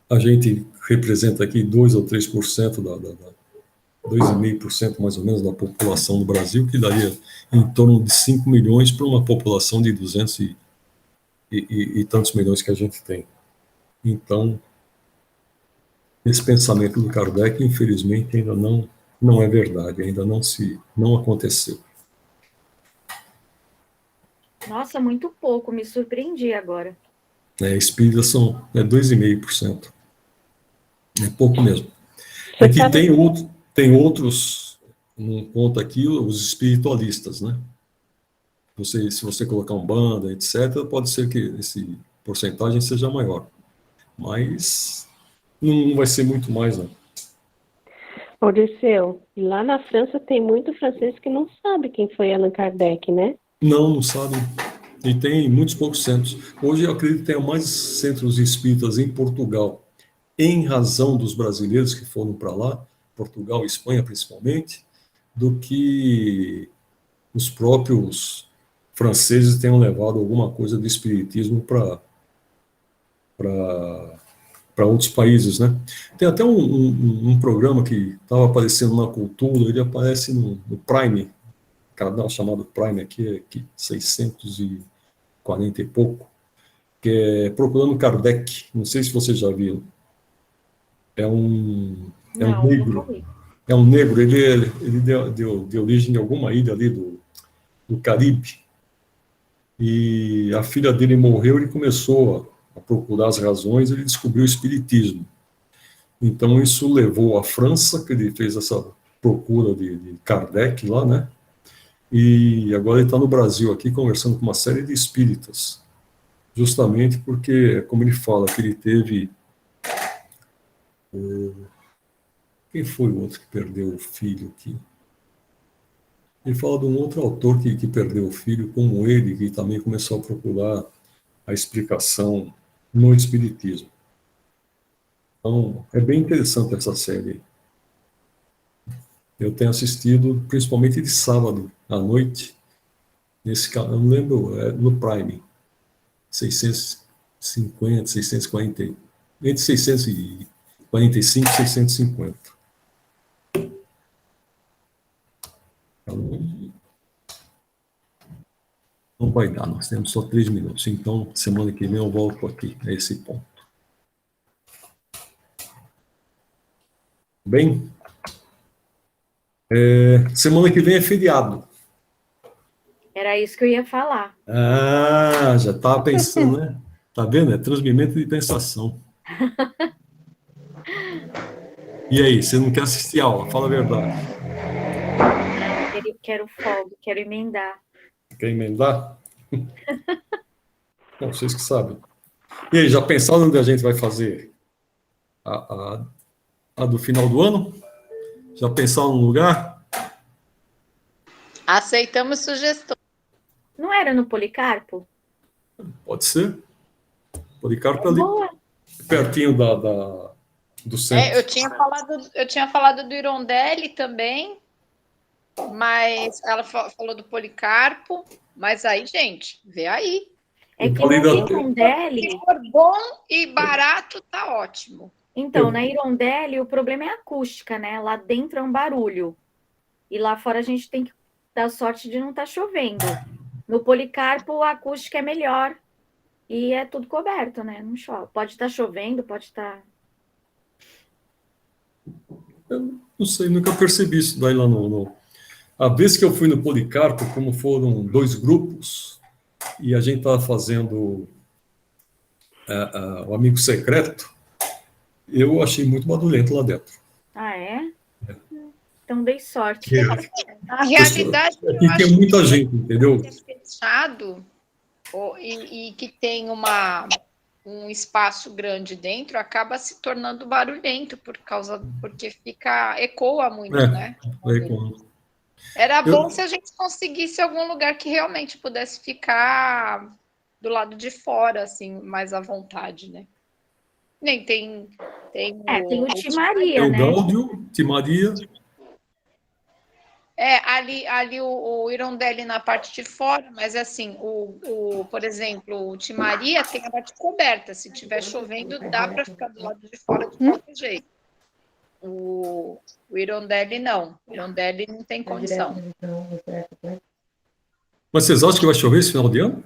A gente representa aqui 2 ou 3% 2,5% mais ou menos da população do Brasil, que daria em torno de 5 milhões para uma população de 200 e tantos milhões que a gente tem. Então, esse pensamento do Kardec, infelizmente, ainda não é verdade, ainda não aconteceu. Nossa, muito pouco, me surpreendi agora. Espíritas são 2,5%. É pouco mesmo. Você É que sabe- tem outros, não conta aqui, os espiritualistas, né? Se você colocar Umbanda, etc., pode ser que esse porcentagem seja maior. Mas não vai ser muito mais, não. Ô, Dirceu, lá na França tem muito francês que não sabe quem foi Allan Kardec, né? Não sabem. E tem muitos poucos centros. Hoje eu acredito que tem mais centros espíritas em Portugal, em razão dos brasileiros que foram para lá, Portugal e Espanha principalmente, do que os próprios franceses tenham levado alguma coisa do espiritismo para outros países, né? Tem até um programa que estava aparecendo na Cultura, ele aparece no Prime, canal chamado Prime aqui, 640 e pouco, que é Procurando Kardec. Não sei se você já viu. É um Não, nunca negro. vi. É um negro. Ele deu origem a alguma ilha ali do Caribe. E a filha dele morreu, ele começou a procurar as razões, ele descobriu o espiritismo. Então isso levou à França, que ele fez essa procura de Kardec lá, né? E agora ele está no Brasil aqui conversando com uma série de espíritas, justamente porque, como ele fala, que ele teve... Quem foi o outro que perdeu o filho aqui? Ele fala de um outro autor que perdeu o filho, como ele, que também começou a procurar a explicação no espiritismo. Então, é bem interessante essa série. Eu tenho assistido, principalmente de sábado à noite, nesse canal, eu não lembro, no Prime, 650, 640, entre 645 e 650. Então, não vai dar, nós temos só 3 minutos, então semana que vem eu volto aqui, a esse ponto. Bem, semana que vem é feriado. Era isso que eu ia falar. Ah, já estava pensando, né? Tá vendo? É transmimento de pensação. E aí, você não quer assistir a aula? Fala a verdade. Não, quero folga, quero emendar. Quer emendar? Bom, vocês que sabem. E aí, já pensaram onde a gente vai fazer a do final do ano? Já pensaram no lugar? Aceitamos sugestões. Não era no Policarpo? Pode ser. Policarpo ali, Boa. pertinho do centro. Eu tinha falado do Irondelli também, mas ela falou do Policarpo, mas aí, gente, vê aí. É que na Irondelli... Se for bom e barato, tá ótimo. Então, na Irondelli, o problema é a acústica, né? Lá dentro é um barulho. E lá fora a gente tem que dar sorte de não estar chovendo. No Policarpo, a acústica é melhor. E é tudo coberto, né? Não chove. Pode estar chovendo, pode estar... Eu não sei, nunca percebi isso daí lá A vez que eu fui no Policarpo, como foram 2 grupos, e a gente estava fazendo o Amigo Secreto, eu achei muito barulhento lá dentro. Ah, é? Então dei sorte. Na realidade, aqui tem muita gente, entendeu? Que é fechado e que tem um espaço grande dentro, acaba se tornando barulhento porque ecoa muito, né? Era bom se a gente conseguisse algum lugar que realmente pudesse ficar do lado de fora, assim, mais à vontade, né? Nem tem o Timaria, tem né? o Gáudio, Timaria. Ali o Irondelli na parte de fora, mas assim, por exemplo, o Timaria tem a parte coberta. Se estiver chovendo, dá para ficar do lado de fora de qualquer jeito. O Irondelli não. O Irondelli não tem condição. Mas vocês acham que vai chover esse final de ano?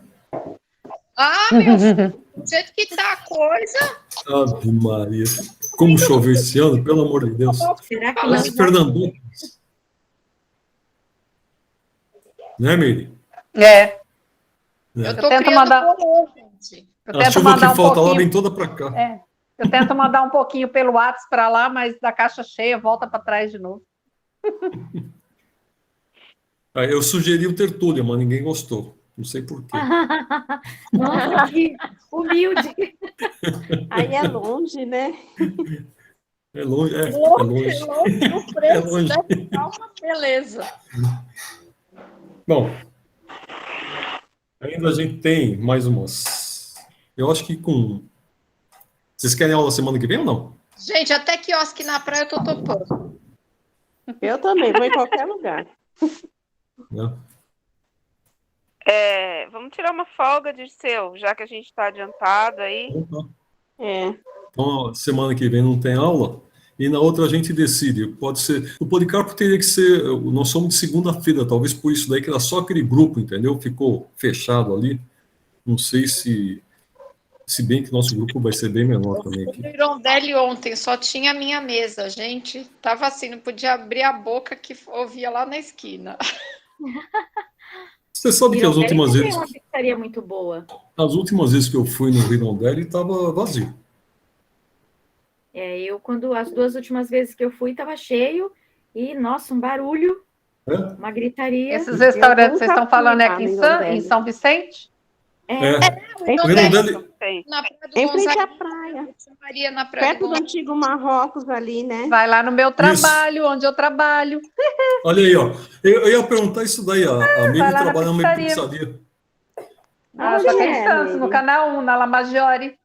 Ah, meu filho, do jeito que tá a coisa. Ave Maria. como choveu esse ano, pelo amor de Deus. Será que Parece Pernambuco. Né, Miri? Eu tô tento criando mandar- calor, gente. Eu A tento chuva que mandar um falta lá pouquinho. vem toda para cá. Eu tento mandar um pouquinho pelo WhatsApp para lá, mas da caixa cheia volta para trás de novo. Eu sugeri o Tertúlia, mas ninguém gostou. Não sei por quê. Nossa, que humilde. Aí é longe, né? É longe, é Longe, longe. longe do É preço, longe. deve ficar uma beleza. Bom, ainda a gente tem mais umas. Eu acho que com. Vocês querem aula semana que vem ou não? Gente, até quiosque na praia eu tô topando. Eu também, vou em qualquer lugar. Né? Vamos tirar uma folga, Dirceu, já que a gente está adiantado aí. Então, semana que vem não tem aula. E na outra a gente decide. Pode ser. O Policarpo teria que ser. Nós somos de segunda-feira, talvez por isso daí que era só aquele grupo, entendeu? Ficou fechado ali. Não sei se. Se bem que nosso grupo vai ser bem menor também No aqui. Irondelli ontem só tinha a minha mesa, gente. Tava assim, não podia abrir a boca que ouvia lá na esquina. Você sabe que as últimas Também vezes. é uma pizzaria muito boa. As últimas vezes que eu fui no Rondelli estava vazio. As 2 últimas vezes que eu fui, estava cheio e, nossa, um barulho, É? uma gritaria. Esses restaurantes que vocês nunca estão falando fui é lá aqui no em Irondelli. São Vicente? É. O O Rondelli, na Praia do Em frente à Gonzaga, praia. Maria na Praia Perto do do Gonzaga. antigo Marrocos ali, né? Vai lá no meu trabalho, onde eu trabalho. olha aí, ó. Eu ia perguntar isso daí. A Miri vai lá na trabalha numa pizzaria. pizzaria. Ah, só que é em é, Santos, no Miri? canal 1, na La Maggiore.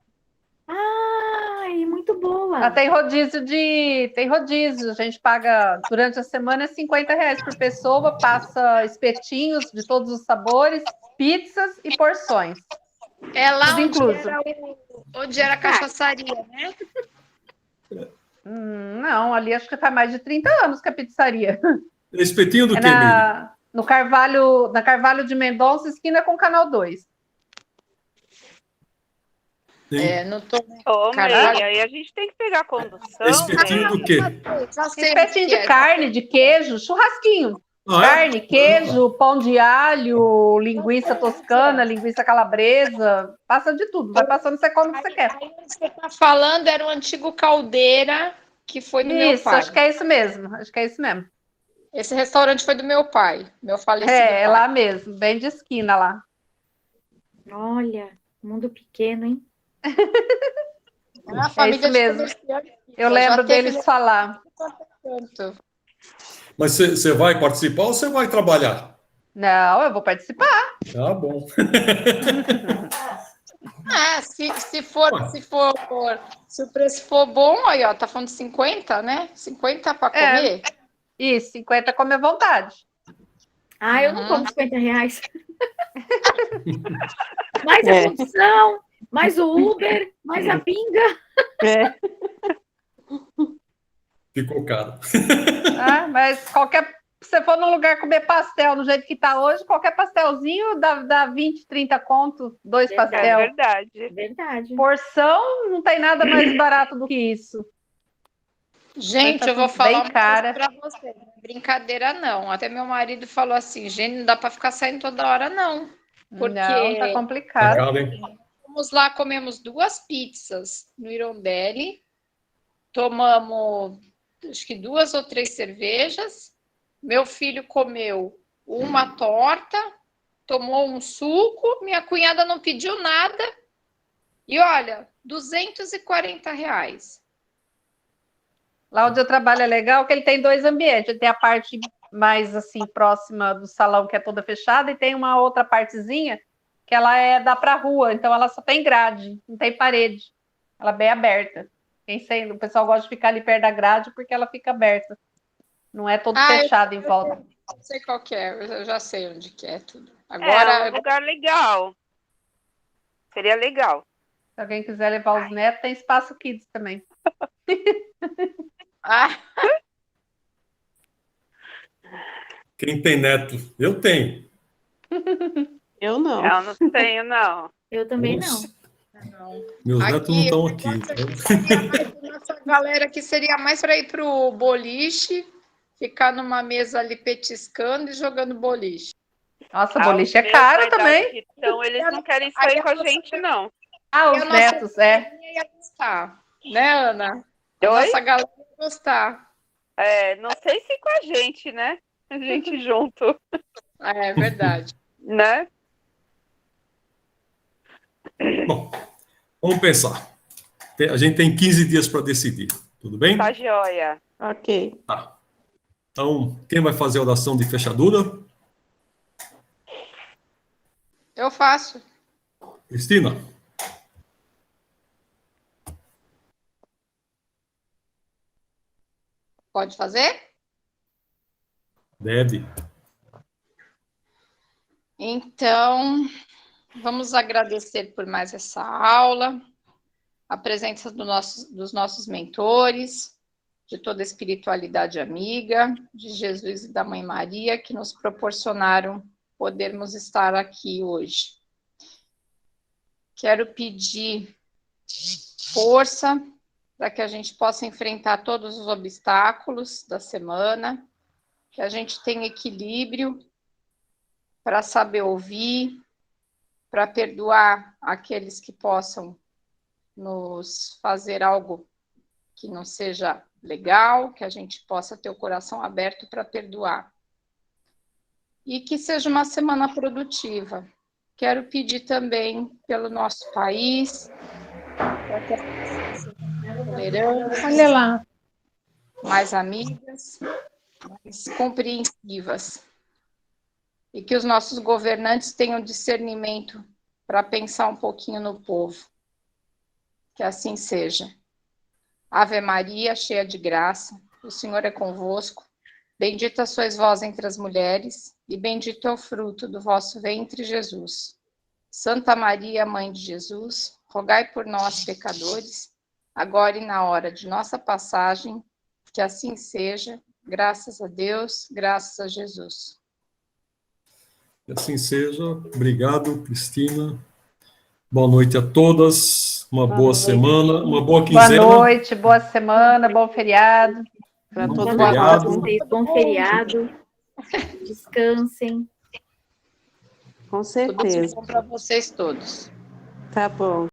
Ai, muito boa. Tem rodízio Tem rodízio. A gente paga durante a semana R$ 50 por pessoa, passa espetinhos de todos os sabores, pizzas e porções. É lá Tudo onde incluso. onde era a cachaçaria, né? Não, ali acho que faz mais de 30 anos que é pizzaria. Espetinho do É que, Miri? na Carvalho de Mendonça, esquina com Canal 2. Sim. Não tô. Ô, Caralho. Mary, aí a gente tem que pegar a condução, Espetinho né? do quê? Já sei Espetinho onde que de é. carne, de queijo, churrasquinho. Ah, é? Carne, queijo, pão de alho, linguiça toscana, linguiça calabresa, passa de tudo, vai passando, você come o que você quer. Aí onde você tá falando era o antigo Caldeira, que foi do meu Isso, pai. acho que é isso mesmo, Esse restaurante foi do meu pai, meu falecido É pai. lá mesmo, bem de esquina lá. Olha, mundo pequeno, hein? A família isso de mesmo. comerciantes, Eu já lembro teve deles falar. tanto. Mas você vai participar ou você vai trabalhar? Não, eu vou participar. Tá bom. Se o preço for bom, aí, ó, tá falando de 50, né? 50 para comer? Isso, 50 come à vontade. Eu não como R$ 50. Mais a condução, mais o Uber, mais a pinga. Ficou caro. Mas se você for num lugar comer pastel do jeito que tá hoje, qualquer pastelzinho dá 20, 30 conto, 2 É pastel. verdade. Verdade. Porção, não tem nada mais barato do que isso. Gente, Tá eu vou tudo falar bem uma cara. coisa para você. Não é brincadeira, não. Até meu marido falou assim, gente, não dá para ficar saindo toda hora, não. Porque Não, tá Tá complicado. caro, hein? fomos lá, comemos 2 pizzas no Irondelli, tomamos, acho que 2 ou 3 cervejas, meu filho comeu uma torta, tomou um suco, minha cunhada não pediu nada, e olha, R$ 240. Lá onde eu trabalho é legal que ele tem 2 ambientes. Ele tem a parte mais assim próxima do salão, que é toda fechada, e tem uma outra partezinha que ela dá para a rua, então ela só tem grade, não tem parede. Ela é bem aberta. O pessoal gosta de ficar ali perto da grade porque ela fica aberta. Não é todo fechado em volta. Não sei qual que é, eu já sei onde que é tudo. É Agora, um lugar legal. Seria legal. Se alguém quiser levar os netos, tem espaço kids também. Quem tem neto? Eu tenho. Eu não. Eu não tenho, não. Eu também não. Nossa, meus netos não estão aqui. Seria mais da nossa galera que seria mais para ir pro boliche, ficar numa mesa ali petiscando e jogando boliche. Nossa, boliche é caro também. Então, eles não querem sair com a gente, não. Ah, os netos, Ia gostar, né, Ana? A nossa galera ia gostar. Não sei se com a gente, né? A gente junto. É verdade. Né? Bom, vamos pensar. A gente tem 15 dias para decidir, tudo bem? Tá joia. Ok. Tá. Então, quem vai fazer a oração de fechadura? Eu faço. Cristina? Pode fazer? Deve. Então, vamos agradecer por mais essa aula, a presença dos nossos mentores, de toda a espiritualidade amiga, de Jesus e da Mãe Maria, que nos proporcionaram podermos estar aqui hoje. Quero pedir força para que a gente possa enfrentar todos os obstáculos da semana, que a gente tenha equilíbrio para saber ouvir, para perdoar aqueles que possam nos fazer algo que não seja legal, que a gente possa ter o coração aberto para perdoar. E que seja uma semana produtiva. Quero pedir também pelo nosso país, para que as pessoas sejam tolerantes, Olha lá. mais amigas, mais compreensivas. E que os nossos governantes tenham discernimento para pensar um pouquinho no povo. Que assim seja. Ave Maria, cheia de graça, o Senhor é convosco. Bendita sois vós entre as mulheres, e bendito é o fruto do vosso ventre, Jesus. Santa Maria, Mãe de Jesus, rogai por nós, pecadores, agora e na hora de nossa passagem, que assim seja, graças a Deus, graças a Jesus. Que assim seja. Obrigado, Cristina. Boa noite a todas. Uma boa semana, uma boa quinzena. Boa noite, boa semana, bom feriado. Para Bom todos feriado. vocês, bom feriado. Descansem. Com certeza. Tudo bom para vocês todos. Tá bom.